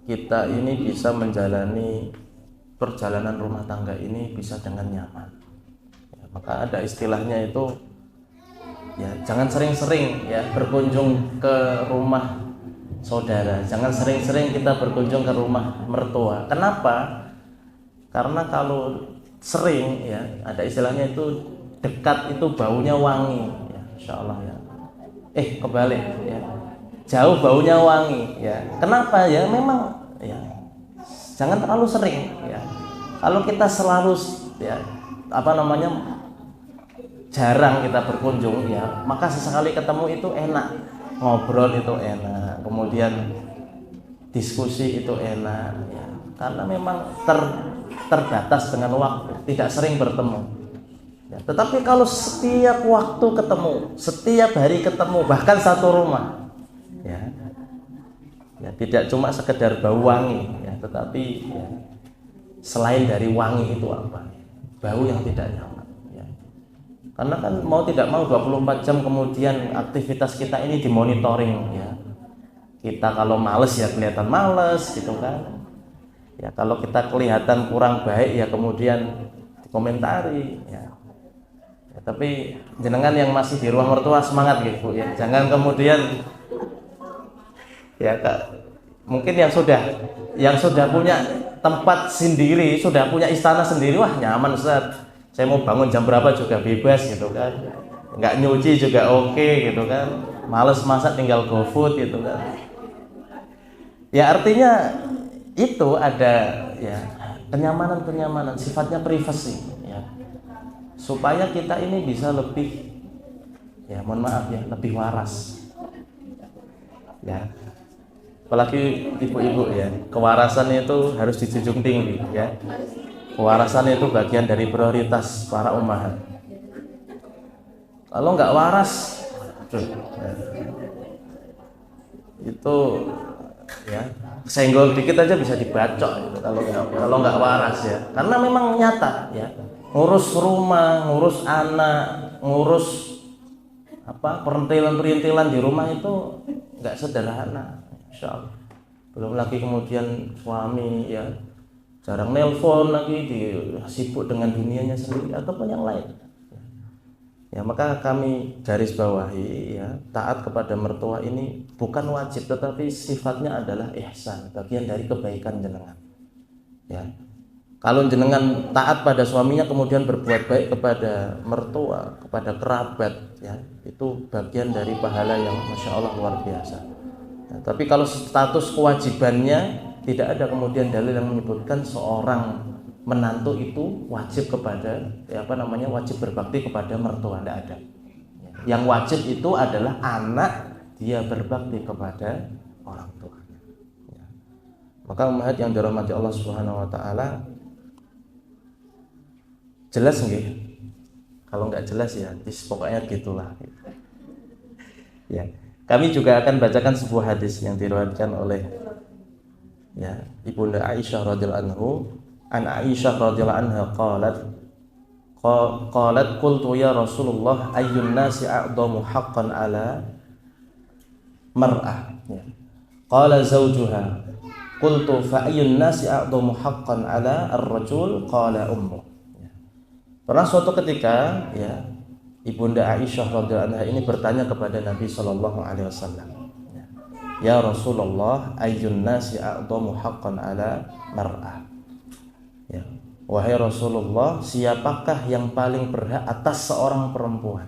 kita ini bisa menjalani perjalanan rumah tangga ini bisa dengan nyaman. Ya, maka ada istilahnya itu, ya jangan sering-sering ya berkunjung ke rumah saudara, jangan sering-sering kita berkunjung ke rumah mertua. Kenapa? Karena kalau sering ya ada istilahnya itu dekat itu baunya wangi, ya insya Allah ya. Kebalik ya. Jauh baunya wangi ya. Kenapa ya? Memang ya jangan terlalu sering ya. Kalau kita selalu ya jarang kita berkunjung ya, maka sesekali ketemu itu enak, ngobrol itu enak, kemudian diskusi itu enak ya. Karena memang terbatas dengan waktu, tidak sering bertemu ya. Tetapi kalau setiap waktu ketemu, setiap hari ketemu, bahkan satu rumah ya tidak cuma sekedar bau wangi ya, tetapi ya, selain dari wangi itu apa? Bau yang tidak nyaman ya. Karena kan mau tidak mau 24 jam kemudian aktivitas kita ini dimonitoring ya. Kita kalau males ya kelihatan males gitu kan. Ya kalau kita kelihatan kurang baik ya kemudian dikomentari ya. Ya, tapi jenengan yang masih di ruang mertua semangat gitu ya. Jangan kemudian ya Kak, mungkin yang sudah punya tempat sendiri, sudah punya istana sendiri, wah nyaman Ustaz. Saya mau bangun jam berapa juga bebas gitu kan. Nggak nyuci juga oke gitu kan. Males masak tinggal GoFood gitu kan. Ya artinya itu ada ya kenyamanan sifatnya privasi ya. Supaya kita ini bisa lebih ya mohon maaf ya lebih waras. Ya. Apalagi ibu-ibu ya, kewarasan itu harus dijunjung tinggi ya. Kewarasan itu bagian dari prioritas para ummahat. Kalau nggak waras, itu ya senggol dikit aja bisa dibacok gitu, kalau nggak waras ya. Karena memang nyata ya, ngurus rumah, ngurus anak, ngurus perintilan di rumah itu nggak sederhana. Insya Allah. Belum lagi kemudian suami ya jarang nelpon lagi, sibuk dengan dunianya sendiri ataupun yang lain. Ya maka kami garis bawahi ya taat kepada mertua ini bukan wajib tetapi sifatnya adalah ihsan, bagian dari kebaikan jenengan. Ya. Kalau jenengan taat pada suaminya kemudian berbuat baik kepada mertua, kepada kerabat ya, itu bagian dari pahala yang Masya Allah luar biasa. Nah, tapi kalau status kewajibannya tidak ada kemudian dalil yang menyebutkan seorang menantu itu wajib kepada wajib berbakti kepada mertua, tidak ada. Yang wajib itu adalah anak dia berbakti kepada orang tua. Ya. Maka umat yang dirahmati Allah Subhanahu Wa Taala, jelas nggih? Kalau nggak jelas ya, pokoknya gitulah. Ya. Kami juga akan bacakan sebuah hadis yang diriwayatkan oleh ya Ibunda Aisyah radhiyallahu anhu. An Aisyah radhiyallahu anha qalat qultu ya Rasulullah ayyun nasi a'dhamu haqqan ala mar'ah. Ya. Qala zawjuha. Qultu fa ayyun nasi a'dhamu haqqan ala ar-rajul? Qala ummu. Ya. Pernah suatu ketika ya Ibunda Aisyah radhiyallahu anha ini bertanya kepada Nabi sallallahu alaihi wasallam. Ya Rasulullah, ayyun nasi a'dhamu haqqan ala mar'ah? Ya. Wahai Rasulullah, siapakah yang paling berhak atas seorang perempuan?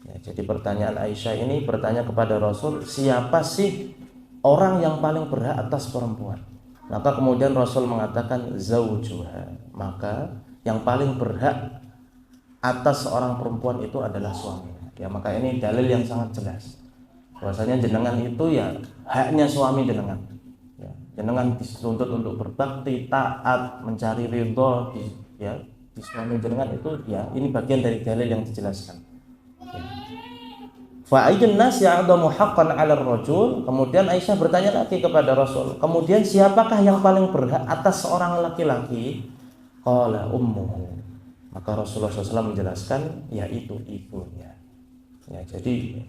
Ya, jadi pertanyaan Aisyah ini bertanya kepada Rasul, siapa sih orang yang paling berhak atas perempuan? Maka kemudian Rasul mengatakan zaujuha, maka yang paling berhak atas seorang perempuan itu adalah suaminya. Ya, maka ini dalil yang sangat jelas bahwasanya jenengan itu ya haknya suami jenengan. Ya, jenengan dituntut untuk berbakti, taat, mencari ridho di suami jenengan itu ya ini bagian dari dalil yang dijelaskan. Ya. Fa ayyun nasi a'dhamu haqqan 'ala ar-rajul? Kemudian Aisyah bertanya lagi kepada Rasul, kemudian siapakah yang paling berhak atas seorang laki-laki? Qala ummuhu. Maka Rasulullah SAW menjelaskan yaitu ibunya. Ya, jadi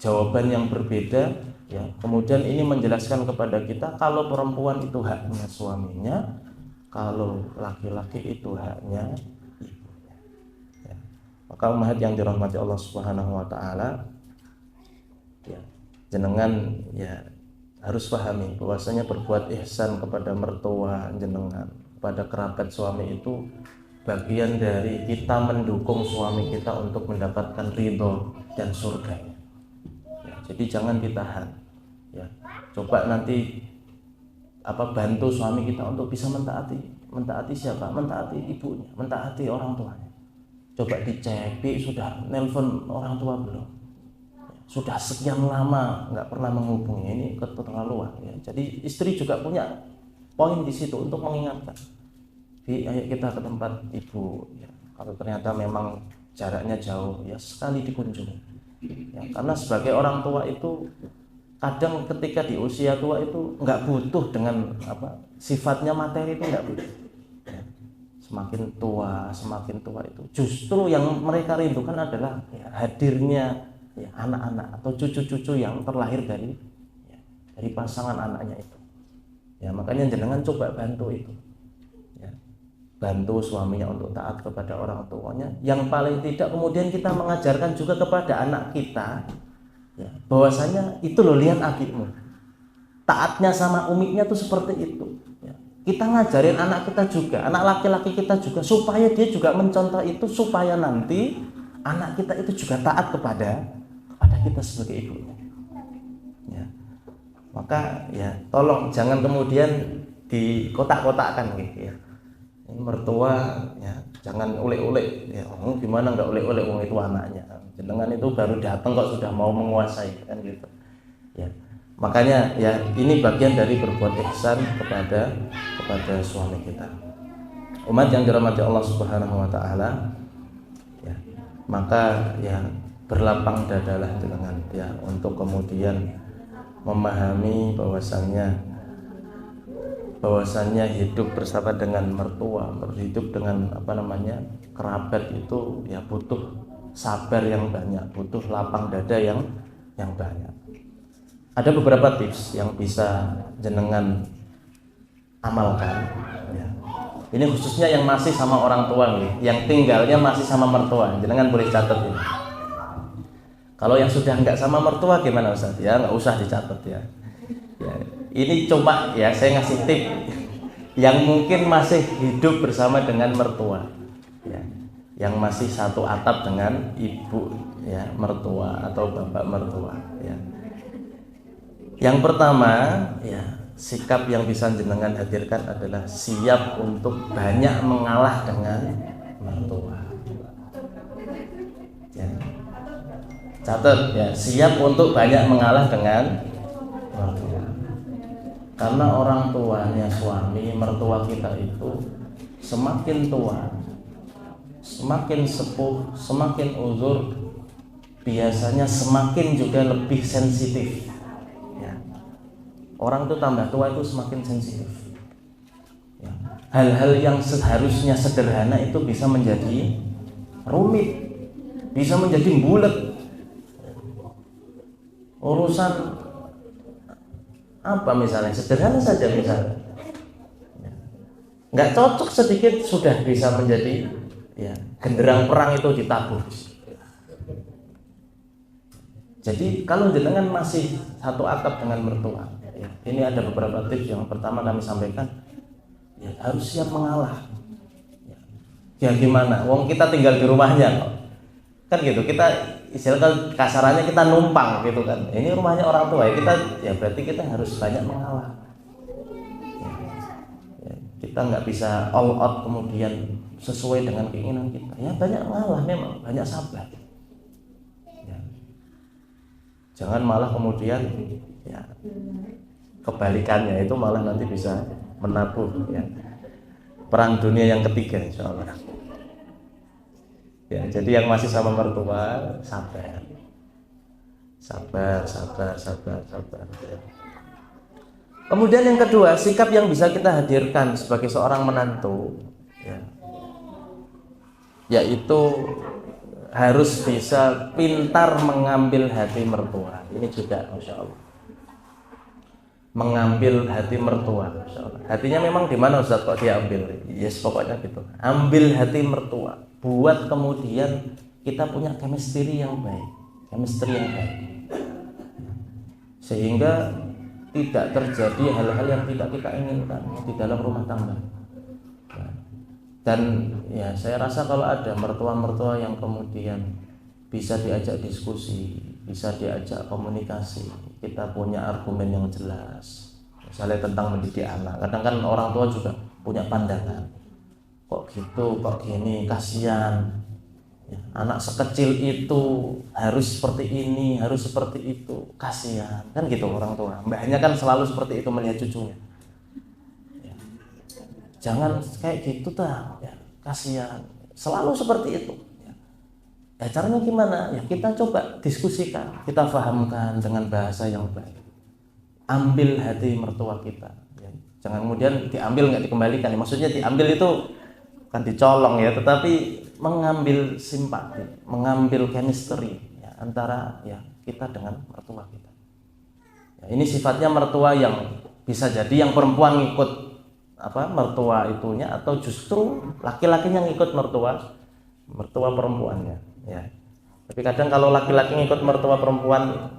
jawaban yang berbeda ya. Kemudian ini menjelaskan kepada kita kalau perempuan itu haknya suaminya, kalau laki-laki itu haknya ibunya. Ya. Maka umat yang dirahmati Allah Subhanahu Wa Taala, ya, jenengan ya harus pahami bahwasanya berbuat ihsan kepada mertua jenengan, kepada kerabat suami itu bagian dari kita mendukung suami kita untuk mendapatkan ridho dan surganya. Ya, jadi jangan ditahan. Ya, coba nanti bantu suami kita untuk bisa mentaati siapa? Mentaati ibunya, mentaati orang tuanya. Coba dicek, sudah nelpon orang tua belum? Sudah sekian lama nggak pernah menghubungi, ini keterlaluan. Ya. Jadi istri juga punya poin di situ untuk mengingatkan. Ayo kita ke tempat ibu ya. Kalau ternyata memang jaraknya jauh ya sekali dikunjungi ya, karena sebagai orang tua itu kadang ketika di usia tua itu nggak butuh dengan sifatnya materi itu nggak butuh ya. Semakin tua itu justru yang mereka rindukan adalah ya, hadirnya ya, anak-anak atau cucu-cucu yang terlahir dari pasangan anaknya itu ya. Makanya jenengan coba bantu itu. Bantu suaminya untuk taat kepada orang tuanya. Yang paling tidak kemudian kita mengajarkan juga kepada anak kita ya, bahwasanya itu loh lihat adikmu taatnya sama umiknya tuh seperti itu ya. kita ngajarin anak kita juga, anak laki-laki kita juga, supaya dia juga mencontoh itu, supaya nanti anak kita itu juga taat kepada kita sebagai ibunya. Ya. Maka ya tolong jangan kemudian dikotak-kotakkan gitu ya. Ini mertua ya, jangan ulek-ulek ya. Gimana nggak ulek-ulek wong itu anaknya. Jenengan itu baru datang kok sudah mau menguasai kan gitu. Ya. Makanya ya ini bagian dari berbuat ihsan kepada suami kita. Umat yang dirahmati Allah Subhanahu wa taala, ya, maka ya berlapang dadalah dengan ya untuk kemudian memahami bahwasannya hidup bersama dengan mertua, hidup dengan kerabat itu ya butuh sabar yang banyak, butuh lapang dada yang banyak. Ada beberapa tips yang bisa jenengan amalkan ya. Ini khususnya yang masih sama orang tua nih, yang tinggalnya masih sama mertua, jenengan boleh catat ini. Kalau yang sudah nggak sama mertua gimana Ustaz? Ya nggak usah dicatat ya. Ini coba ya saya ngasih tip yang mungkin masih hidup bersama dengan mertua ya, yang masih satu atap dengan ibu ya mertua atau bapak mertua ya. Yang pertama ya, sikap yang bisa jenengan hadirkan adalah siap untuk banyak mengalah dengan mertua ya. Catat ya, siap untuk banyak mengalah dengan mertua. Karena orang tuanya suami, mertua kita itu semakin tua, semakin sepuh, semakin uzur, biasanya semakin juga lebih sensitif ya. Orang itu tambah tua itu semakin sensitif ya. Hal-hal yang seharusnya sederhana itu bisa menjadi rumit, bisa menjadi bulet. Urusan apa misalnya, sederhana saja misalnya nggak cocok sedikit sudah bisa menjadi ya, genderang perang itu ditabuh. Jadi kalau jenengan masih satu atap dengan mertua ya, ini ada beberapa tips. Yang pertama kami sampaikan ya, harus siap mengalah ya, gimana wong kita tinggal di rumahnya kan gitu, kita istilah kasarannya kita numpang gitu kan, ini rumahnya orang tua ya, kita ya berarti kita harus banyak mengalah ya, kita nggak bisa all out kemudian sesuai dengan keinginan kita ya, banyak mengalah, memang banyak sabar ya. Jangan malah kemudian ya kebalikannya, itu malah nanti bisa menabuh ya perang dunia yang ketiga insyaallah. Ya, jadi yang masih sama mertua sabar ya. Kemudian yang kedua, sikap yang bisa kita hadirkan sebagai seorang menantu ya, yaitu harus bisa pintar mengambil hati mertua. Ini juga Masya Allah, mengambil hati mertua Masya Allah. Hatinya memang di mana Ustaz kok diambil? Yes, pokoknya gitu, ambil hati mertua, buat kemudian kita punya chemistry yang baik, sehingga tidak terjadi hal-hal yang tidak kita inginkan di dalam rumah tangga. Dan ya saya rasa kalau ada mertua-mertua yang kemudian bisa diajak diskusi, bisa diajak komunikasi, kita punya argumen yang jelas, misalnya tentang mendidik anak. Kadang kan orang tua juga punya pandangan, kok gitu, kok gini, kasihan ya, anak sekecil itu harus seperti ini, harus seperti itu, kasihan kan gitu orang tua. Mbahnya kan selalu seperti itu melihat cucunya ya. Jangan kayak gitu ya, kasihan, selalu seperti itu ya. Caranya gimana ya, kita coba diskusikan, kita fahamkan dengan bahasa yang baik, ambil hati mertua kita ya. Jangan kemudian diambil nggak dikembalikan ya. Maksudnya diambil itu bukan dicolong ya, tetapi mengambil simpati, mengambil chemistry ya, antara ya kita dengan mertua kita ya. Ini sifatnya mertua yang bisa jadi yang perempuan ngikut mertua itunya, atau justru laki-lakinya ngikut mertua perempuannya ya. Tapi kadang kalau laki-laki ngikut mertua perempuan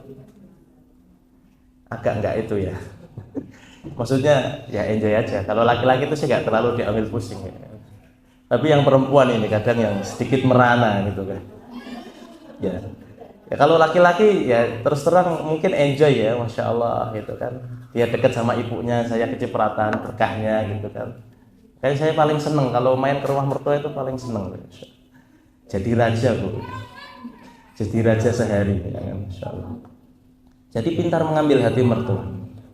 agak enggak itu ya. Maksudnya ya enjoy aja. Kalau laki-laki itu sih nggak terlalu diambil pusing ya. Tapi yang perempuan ini kadang yang sedikit merana gitu kan. Ya. Ya kalau laki-laki ya terus terang mungkin enjoy ya, masya Allah gitu kan. Dia dekat sama ibunya, saya kecipratan berkahnya gitu kan. Kayak saya paling seneng kalau main ke rumah mertua itu paling seneng. Jadi raja bu, jadi raja sehari ya kan, masya Allah. Jadi pintar mengambil hati mertua.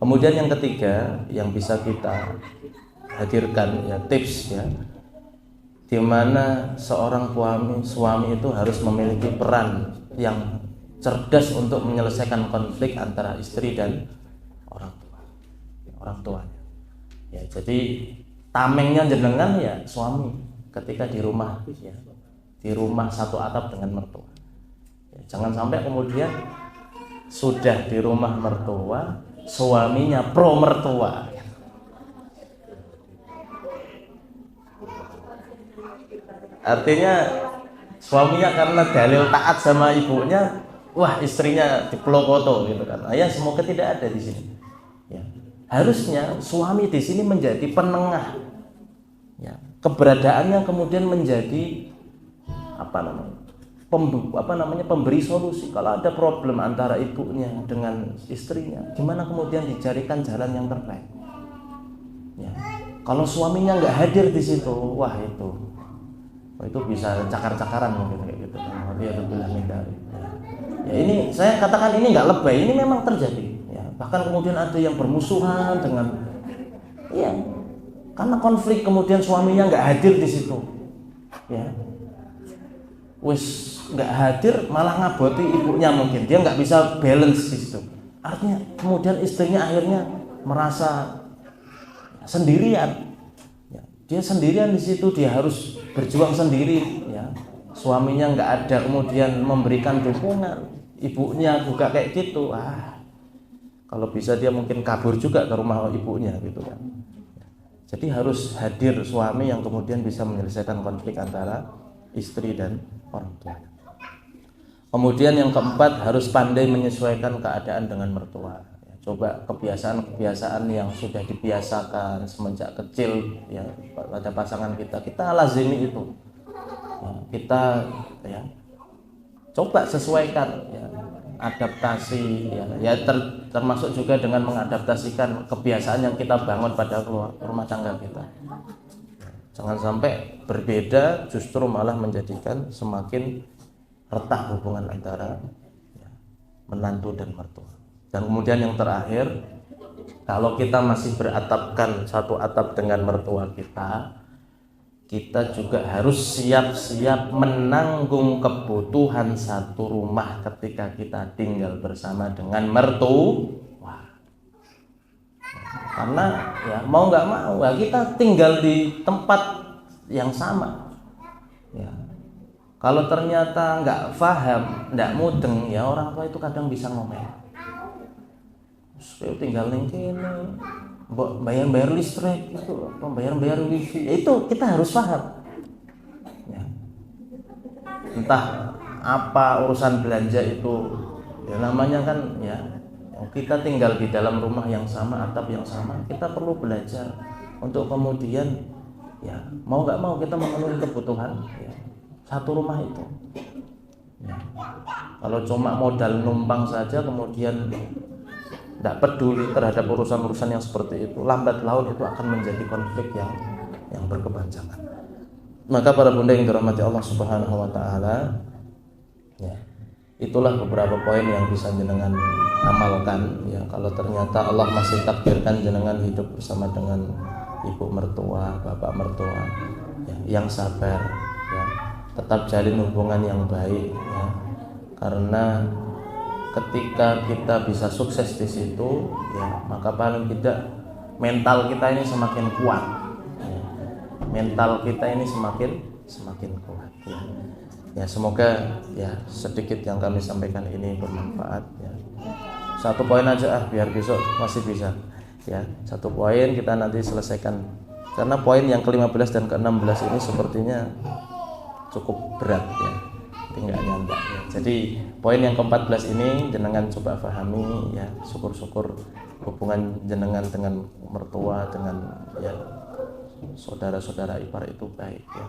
Kemudian yang ketiga yang bisa kita hadirkan ya tips ya, di mana seorang suami itu harus memiliki peran yang cerdas untuk menyelesaikan konflik antara istri dan orang tuanya. Ya, jadi tamengnya jenengan ya suami ketika di rumah ya, di rumah satu atap dengan mertua. Ya, jangan sampai kemudian sudah di rumah mertua suaminya pro mertua. Artinya suaminya karena dalil taat sama ibunya, wah istrinya diplokoto gitu kan. Ya semoga tidak ada di sini. Ya. Harusnya suami di sini menjadi penengah. Ya. Keberadaannya kemudian menjadi pemberi solusi. Kalau ada problem antara ibunya dengan istrinya, gimana kemudian dicarikan jalan yang terbaik. Ya. Kalau suaminya nggak hadir di situ, wah itu bisa cakar-cakaran mungkin kayak gitu kan. Ya ini saya katakan ini nggak lebay, ini memang terjadi. Ya, bahkan kemudian ada yang bermusuhan dengan, ya karena konflik kemudian suaminya nggak hadir di situ. Ya, wis nggak hadir malah ngaboti ibunya mungkin dia nggak bisa balance di situ. Artinya kemudian istrinya akhirnya merasa sendirian. Ya, dia sendirian di situ, dia harus berjuang sendiri. Ya, suaminya nggak ada kemudian memberikan dukungan, ibunya juga kayak gitu. Kalau bisa dia mungkin kabur juga ke rumah ibunya gitu kan. Jadi harus hadir suami yang kemudian bisa menyelesaikan konflik antara istri dan orang tua. Kemudian yang keempat, harus pandai menyesuaikan keadaan dengan mertua. Ya, coba kebiasaan-kebiasaan yang sudah dibiasakan semenjak kecil ya pada pasangan kita lazimi itu. Ya, kita ya coba sesuaikan ya, adaptasi ya termasuk juga dengan mengadaptasikan kebiasaan yang kita bangun pada rumah tangga kita. Jangan sampai berbeda justru malah menjadikan semakin retak hubungan antara ya, menantu dan mertua. Dan kemudian yang terakhir, kalau kita masih beratapkan satu atap dengan mertua kita juga harus siap-siap menanggung kebutuhan satu rumah ketika kita tinggal bersama dengan mertua. Karena ya mau nggak mau ya, kita tinggal di tempat yang sama. Ya. Kalau ternyata nggak paham, nggak mudeng, ya orang tua itu kadang bisa ngomel. Saya tinggal ning kene, bayar listrik itu, bayar wifi, ya itu kita harus paham. Ya. Entah apa urusan belanja itu, ya namanya kan ya kita tinggal di dalam rumah yang sama, atap yang sama, kita perlu belajar untuk kemudian ya mau nggak mau kita memenuhi kebutuhan ya, satu rumah itu. Ya. Kalau cuma modal numpang saja kemudian tidak peduli terhadap urusan-urusan yang seperti itu, lambat laun itu akan menjadi konflik yang berkepanjangan. Maka para bunda yang dirahmati Allah Subhanahu wa taala, ya, itulah beberapa poin yang bisa jenengan amalkan ya. Kalau ternyata Allah masih takdirkan jenengan hidup bersama dengan ibu mertua, bapak mertua ya, yang sabar ya, tetap jalin hubungan yang baik ya. Karena ketika kita bisa sukses di situ ya, maka paling tidak mental kita ini semakin kuat ya. Mental kita ini semakin kuat ya. Ya semoga ya sedikit yang kami sampaikan ini bermanfaat ya. Satu poin aja biar besok masih bisa ya. Satu poin kita nanti selesaikan, karena poin yang ke-15 dan ke-16 ini sepertinya cukup berat ya. tinggal nyandak ya. Jadi poin yang ke-14 ini jenengan coba pahami ya, syukur-syukur hubungan jenengan dengan mertua, dengan ya saudara-saudara ipar itu baik ya.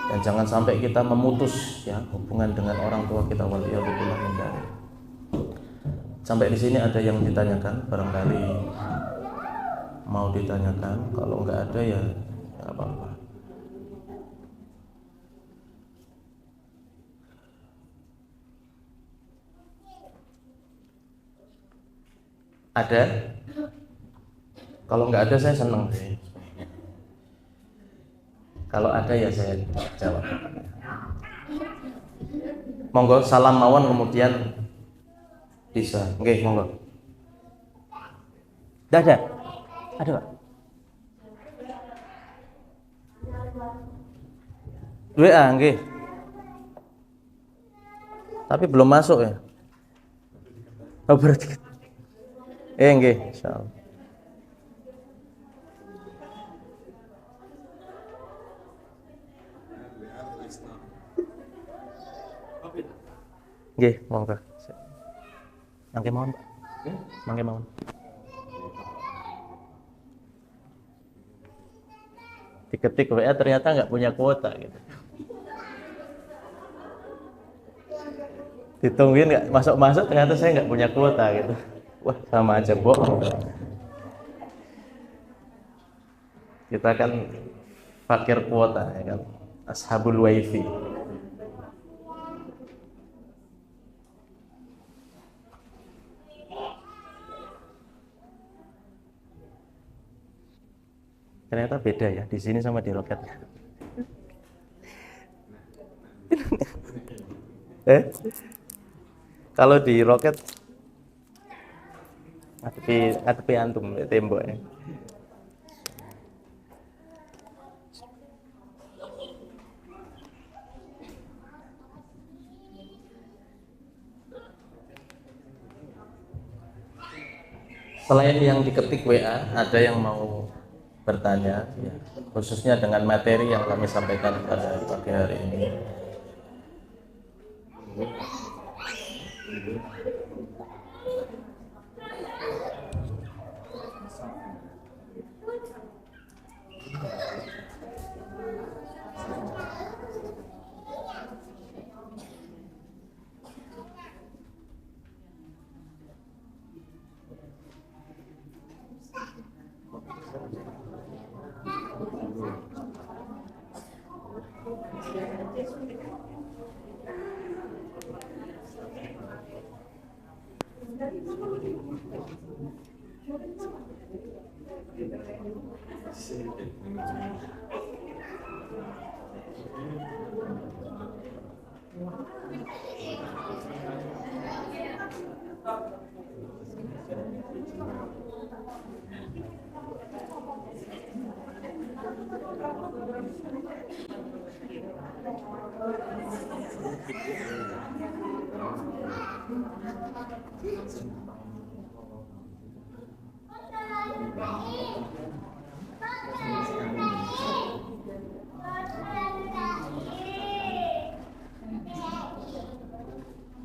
Dan jangan sampai kita memutus ya hubungan dengan orang tua kita, waliyadzubillah min dzalik. Sampai di sini ada yang ditanyakan, barangkali mau ditanyakan, kalau nggak ada ya nggak apa-apa. Ada? Kalau nggak ada saya senang sih. Kalau ada ya saya jawab. Monggo salam mawon kemudian bisa. Nggih, monggo. Ada? Ada, Pak? WA nggih. Tapi belum masuk ya. Oh, berarti. Nggih, insyaallah. Nggih, monggo. Mangke mawon, Pak. Mangke mawon. Diketik WA ternyata nggak punya kuota gitu. Ditungguin nggak masuk-masuk, ternyata saya nggak punya kuota gitu. Wah, sama aja bohong. Kita kan fakir kuota ya kan, ashabul wifi. Ternyata beda ya di sini sama di Roket. Kalau di Roket ngadepi antum temboknya. Selain yang diketik WA, ada yang mau bertanya ya, khususnya dengan materi yang kami sampaikan pada pagi hari ini.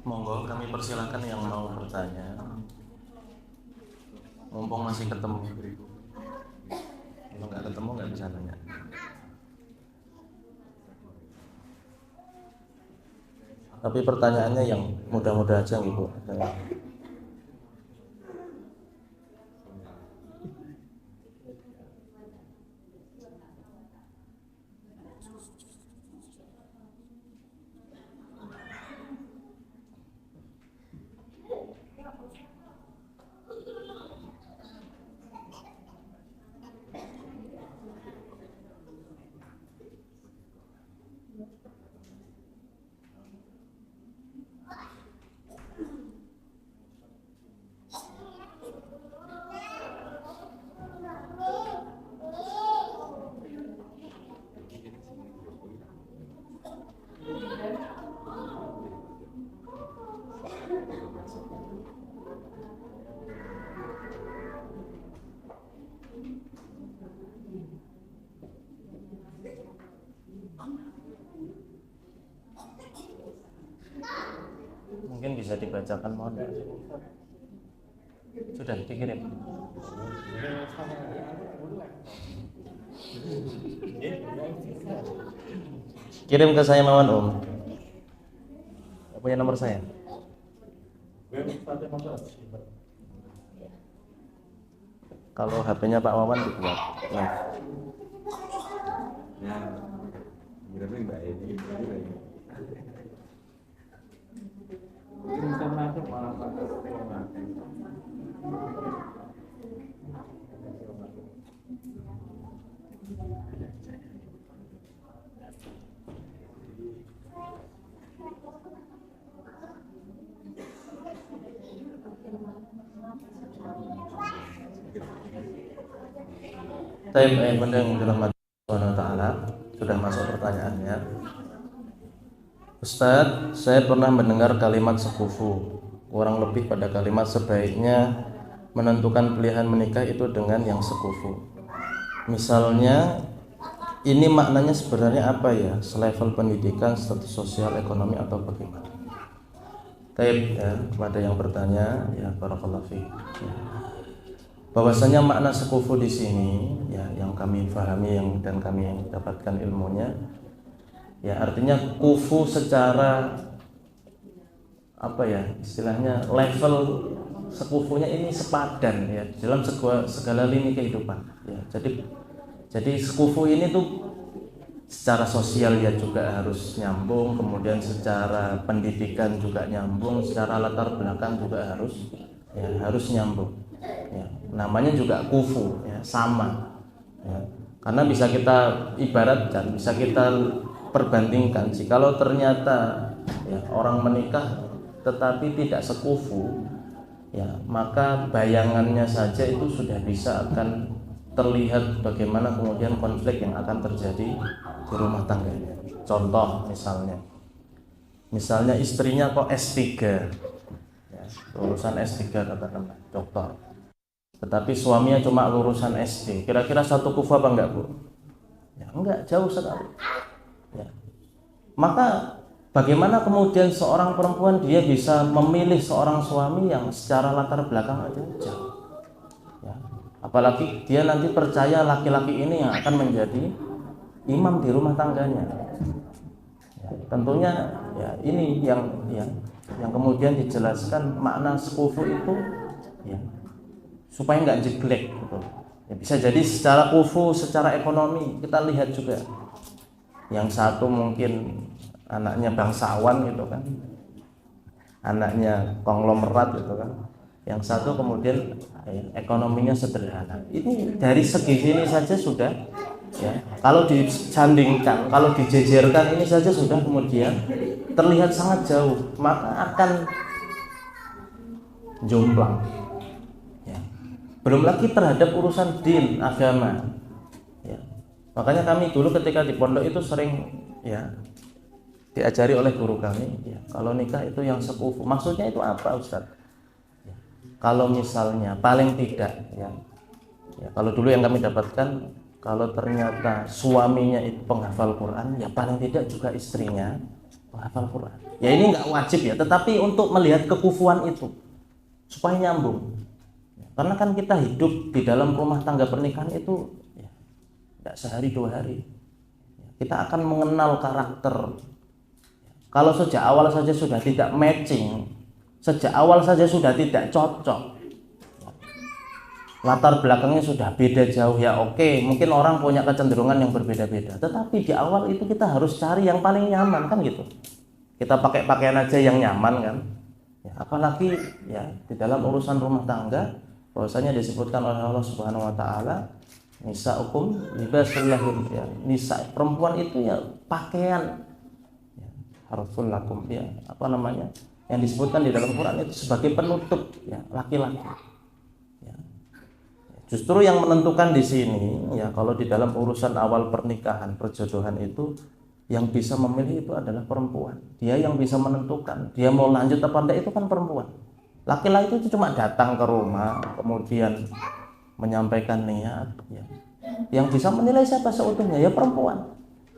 Monggo kami persilakan yang mau bertanya. Mumpung masih ketemu. Kalau nggak ketemu nggak bisa nanya. Tapi pertanyaannya yang mudah-mudah aja gitu. Mungkin bisa dibacakan, mohon. Sudah dikirim. Kirim ke saya Mawan Om. Punya nomor saya. Kalau HP-nya Pak Wawan dibuat. Nah. Baik, benda yang dirahmati Allah Ta'ala, sudah masuk pertanyaannya. Ustadz, saya pernah mendengar kalimat sekufu, kurang lebih pada kalimat sebaiknya menentukan pilihan menikah itu dengan yang sekufu. Misalnya, ini maknanya sebenarnya apa ya? Selevel pendidikan, status sosial, ekonomi, atau bagaimana? Baik, ya, kepada yang bertanya, ya barakallahu fiik. Ya. Bahwasanya makna sekufu di sini, ya, yang kami pahami dan kami dapatkan ilmunya, ya artinya kufu secara apa ya istilahnya level sekufunya ini sepadan ya dalam segala lini kehidupan. Ya, jadi sekufu ini tuh secara sosial ya juga harus nyambung, kemudian secara pendidikan juga nyambung, secara latar belakang juga harus nyambung. Ya, namanya juga kufu, ya, sama. Ya, karena bisa kita ibaratkan, bisa kita perbandingkan. Jikalau ternyata ya, orang menikah tetapi tidak sekufu, ya maka bayangannya saja itu sudah bisa akan terlihat bagaimana kemudian konflik yang akan terjadi di rumah tangganya. Contoh misalnya istrinya kok S3, ya, lulusan S3 katakanlah doktor, tetapi suaminya cuma lulusan SD. Kira-kira satu kufu apa enggak, Bu? Ya, enggak, jauh sekali. Ya. Maka bagaimana kemudian seorang perempuan dia bisa memilih seorang suami yang secara latar belakang aja jauh. Ya. Apalagi dia nanti percaya laki-laki ini yang akan menjadi imam di rumah tangganya. Ya, tentunya ya ini yang kemudian dijelaskan makna sekufu itu ya supaya nggak jeglek gitu. Ya, bisa jadi secara kufu, secara ekonomi kita lihat juga. Yang satu mungkin anaknya bangsawan gitu kan, anaknya konglomerat gitu kan. Yang satu kemudian ya, ekonominya sederhana. Ini dari segi sini saja sudah ya. Kalau disandingkan, kalau dijejerkan ini saja sudah kemudian terlihat sangat jauh, maka akan jomplang. Belum lagi terhadap urusan din, agama. Ya. Makanya kami dulu ketika di pondok itu sering ya diajari oleh guru kami, ya, kalau nikah itu yang sekufu. Maksudnya itu apa, Ustaz? Ya. Kalau misalnya paling tidak ya kalau dulu yang kami dapatkan, kalau ternyata suaminya itu penghafal Quran, ya paling tidak juga istrinya penghafal Quran. Ya ini nggak wajib ya, tetapi untuk melihat kekufuan itu supaya nyambung. Karena kan kita hidup di dalam rumah tangga pernikahan itu ya, tidak sehari dua hari. Kita akan mengenal karakter. Kalau sejak awal saja sudah tidak matching, sejak awal saja sudah tidak cocok, latar belakangnya sudah beda jauh, ya oke, mungkin orang punya kecenderungan yang berbeda-beda. Tetapi di awal itu kita harus cari yang paling nyaman kan gitu. Kita pakai pakaian aja yang nyaman kan. Ya, apalagi ya di dalam urusan rumah tangga. Bahwasanya disebutkan oleh Allah Subhanahu wa taala, nisaukum libasul lahum, ya. Nisa perempuan itu ya pakaian. Ya, harful lakum ya, apa namanya? Yang disebutkan di dalam Quran itu sebagai penutup ya laki-laki. Ya. Justru yang menentukan di sini ya kalau di dalam urusan awal pernikahan, perjodohan itu yang bisa memilih itu adalah perempuan. Dia yang bisa menentukan dia mau lanjut apa enggak itu kan perempuan. Laki-laki itu cuma datang ke rumah, kemudian menyampaikan niat. Ya. Yang bisa menilai siapa seutuhnya ya perempuan.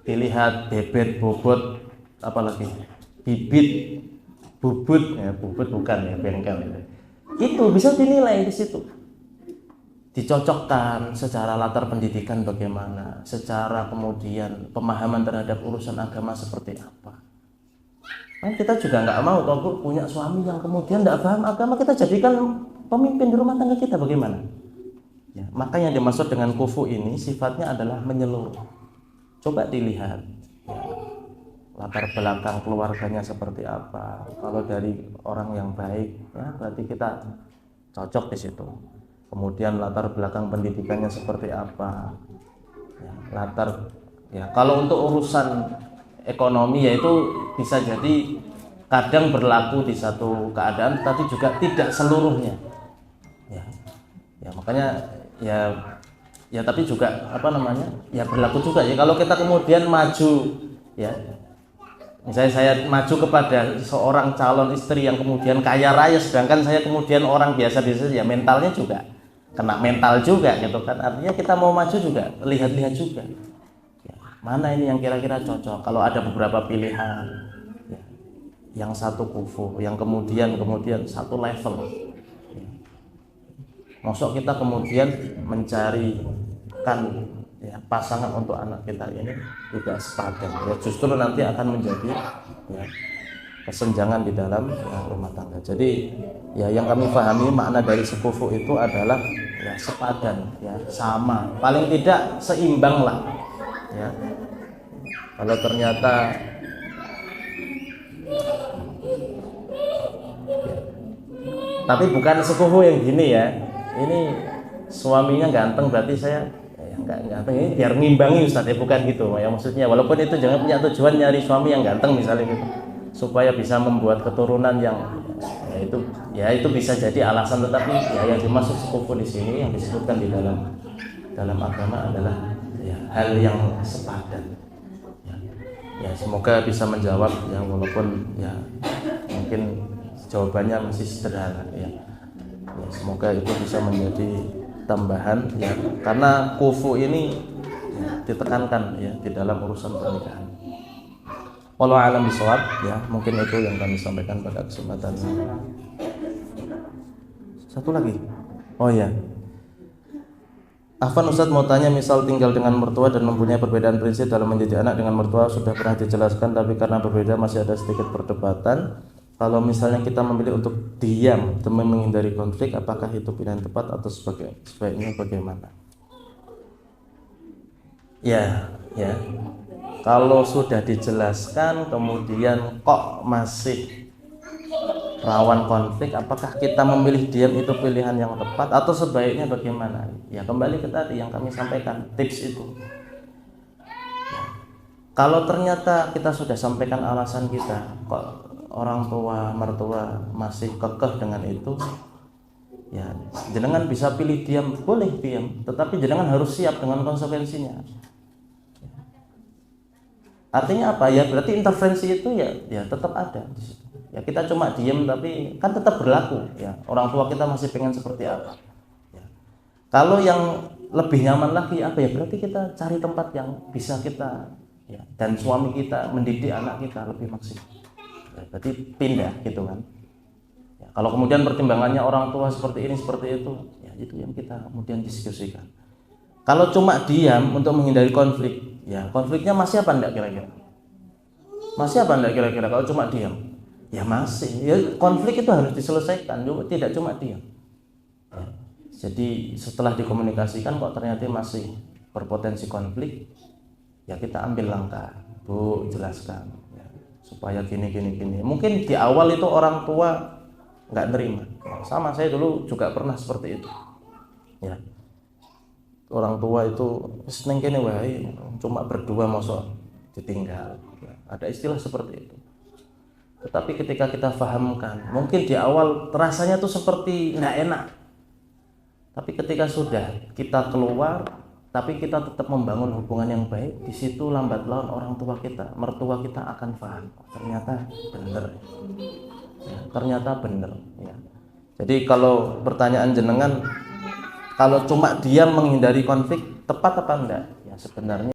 Dilihat bebet, bobot, apalagi bibit bubut bukan ya, bengkel itu bisa dinilai di situ, dicocokkan secara latar pendidikan bagaimana, secara kemudian pemahaman terhadap urusan agama seperti apa. Nah, kita juga nggak mau toh punya suami yang kemudian tidak paham agama, kita jadikan pemimpin di rumah tangga kita, bagaimana ya. Maka yang dimaksud dengan kufu ini sifatnya adalah menyeluruh. Coba dilihat ya, latar belakang keluarganya seperti apa. Kalau dari orang yang baik ya berarti kita cocok di situ. Kemudian latar belakang pendidikannya seperti apa ya, kalau untuk urusan ekonomi ya itu bisa jadi kadang berlaku di satu keadaan tapi juga tidak seluruhnya ya makanya ya tapi juga ya berlaku juga ya kalau kita kemudian maju ya, misalnya saya maju kepada seorang calon istri yang kemudian kaya raya, sedangkan saya kemudian orang biasa-biasa, ya mentalnya juga kena mental juga gitu kan. Artinya kita mau maju juga lihat-lihat juga ya, mana ini yang kira-kira cocok. Kalau ada beberapa pilihan ya, yang satu kufu, yang kemudian satu level ya. Masuk kita kemudian mencarikan ya, pasangan untuk anak kita ini tidak sepadan ya, justru nanti akan menjadi ya, kesenjangan di dalam ya, rumah tangga. Jadi ya yang kami pahami makna dari sekufu itu adalah ya sepadan ya, sama, paling tidak seimbang lah ya. Kalau ternyata ya, tapi bukan sekufu yang gini ya, ini suaminya ganteng berarti saya enggak ini biar ngimbangi Ustaz ya, bukan gitu ya maksudnya. Walaupun itu jangan punya tujuan nyari suami yang ganteng misalnya gitu, supaya bisa membuat keturunan yang ya itu bisa jadi alasan, tetapi ya yang dimaksud sekufu di sini yang disebutkan di dalam agama adalah ya, hal yang sepadan ya semoga bisa menjawab ya, walaupun ya mungkin jawabannya masih sederhana ya semoga itu bisa menjadi tambahan ya, karena kufu ini ya, ditekankan ya di dalam urusan pernikahan. Wallahu a'lam bishawab ya, mungkin itu yang kami sampaikan pada kesempatan ini. Satu lagi, oh ya, Afwan Ustadz mau tanya, misal tinggal dengan mertua dan mempunyai perbedaan prinsip dalam mendidik anak dengan mertua sudah pernah dijelaskan, tapi karena berbeda masih ada sedikit perdebatan. Kalau misalnya kita memilih untuk diam demi menghindari konflik, apakah itu pilihan tepat atau sebaiknya bagaimana? Ya. Kalau sudah dijelaskan kemudian kok masih rawan konflik, apakah kita memilih diam itu pilihan yang tepat atau sebaiknya bagaimana? Ya kembali ke tadi yang kami sampaikan, tips itu. Kalau ternyata kita sudah sampaikan alasan kita, kok orang tua mertua masih kekeh dengan itu, ya jenengan bisa pilih diam, boleh diam, tetapi jenengan harus siap dengan konsekuensinya. Artinya apa ya, berarti intervensi itu ya tetap ada di situ. Ya kita cuma diam tapi kan tetap berlaku ya, orang tua kita masih pengen seperti apa ya. Kalau yang lebih nyaman lagi apa ya, berarti kita cari tempat yang bisa kita ya, dan suami kita mendidik anak kita lebih maksimal ya, berarti pindah gitu kan ya. Kalau kemudian pertimbangannya orang tua seperti ini seperti itu ya, itu yang kita kemudian diskusikan. Kalau cuma diam untuk menghindari konflik ya, konfliknya masih apa enggak kira-kira? Masih apa enggak kira-kira kalau cuma diam? Ya masih, ya konflik itu harus diselesaikan, tidak cuma diam ya. Jadi setelah dikomunikasikan kok ternyata masih berpotensi konflik, ya kita ambil langkah, Bu, jelaskan ya, supaya gini. Mungkin di awal itu orang tua nggak nerima, sama saya dulu juga pernah seperti itu ya. Orang tua itu seneng kene wae, cuma berdua mosok ditinggal ya. Ada istilah seperti itu. Tetapi ketika kita fahamkan, mungkin di awal rasanya tuh seperti nggak enak, tapi ketika sudah kita keluar tapi kita tetap membangun hubungan yang baik, di situ lambat laun orang tua kita, mertua kita akan paham, ternyata benar ya, ternyata benar ya. Jadi kalau pertanyaan jenengan, kalau cuma diam menghindari konflik tepat apa enggak ya, sebenarnya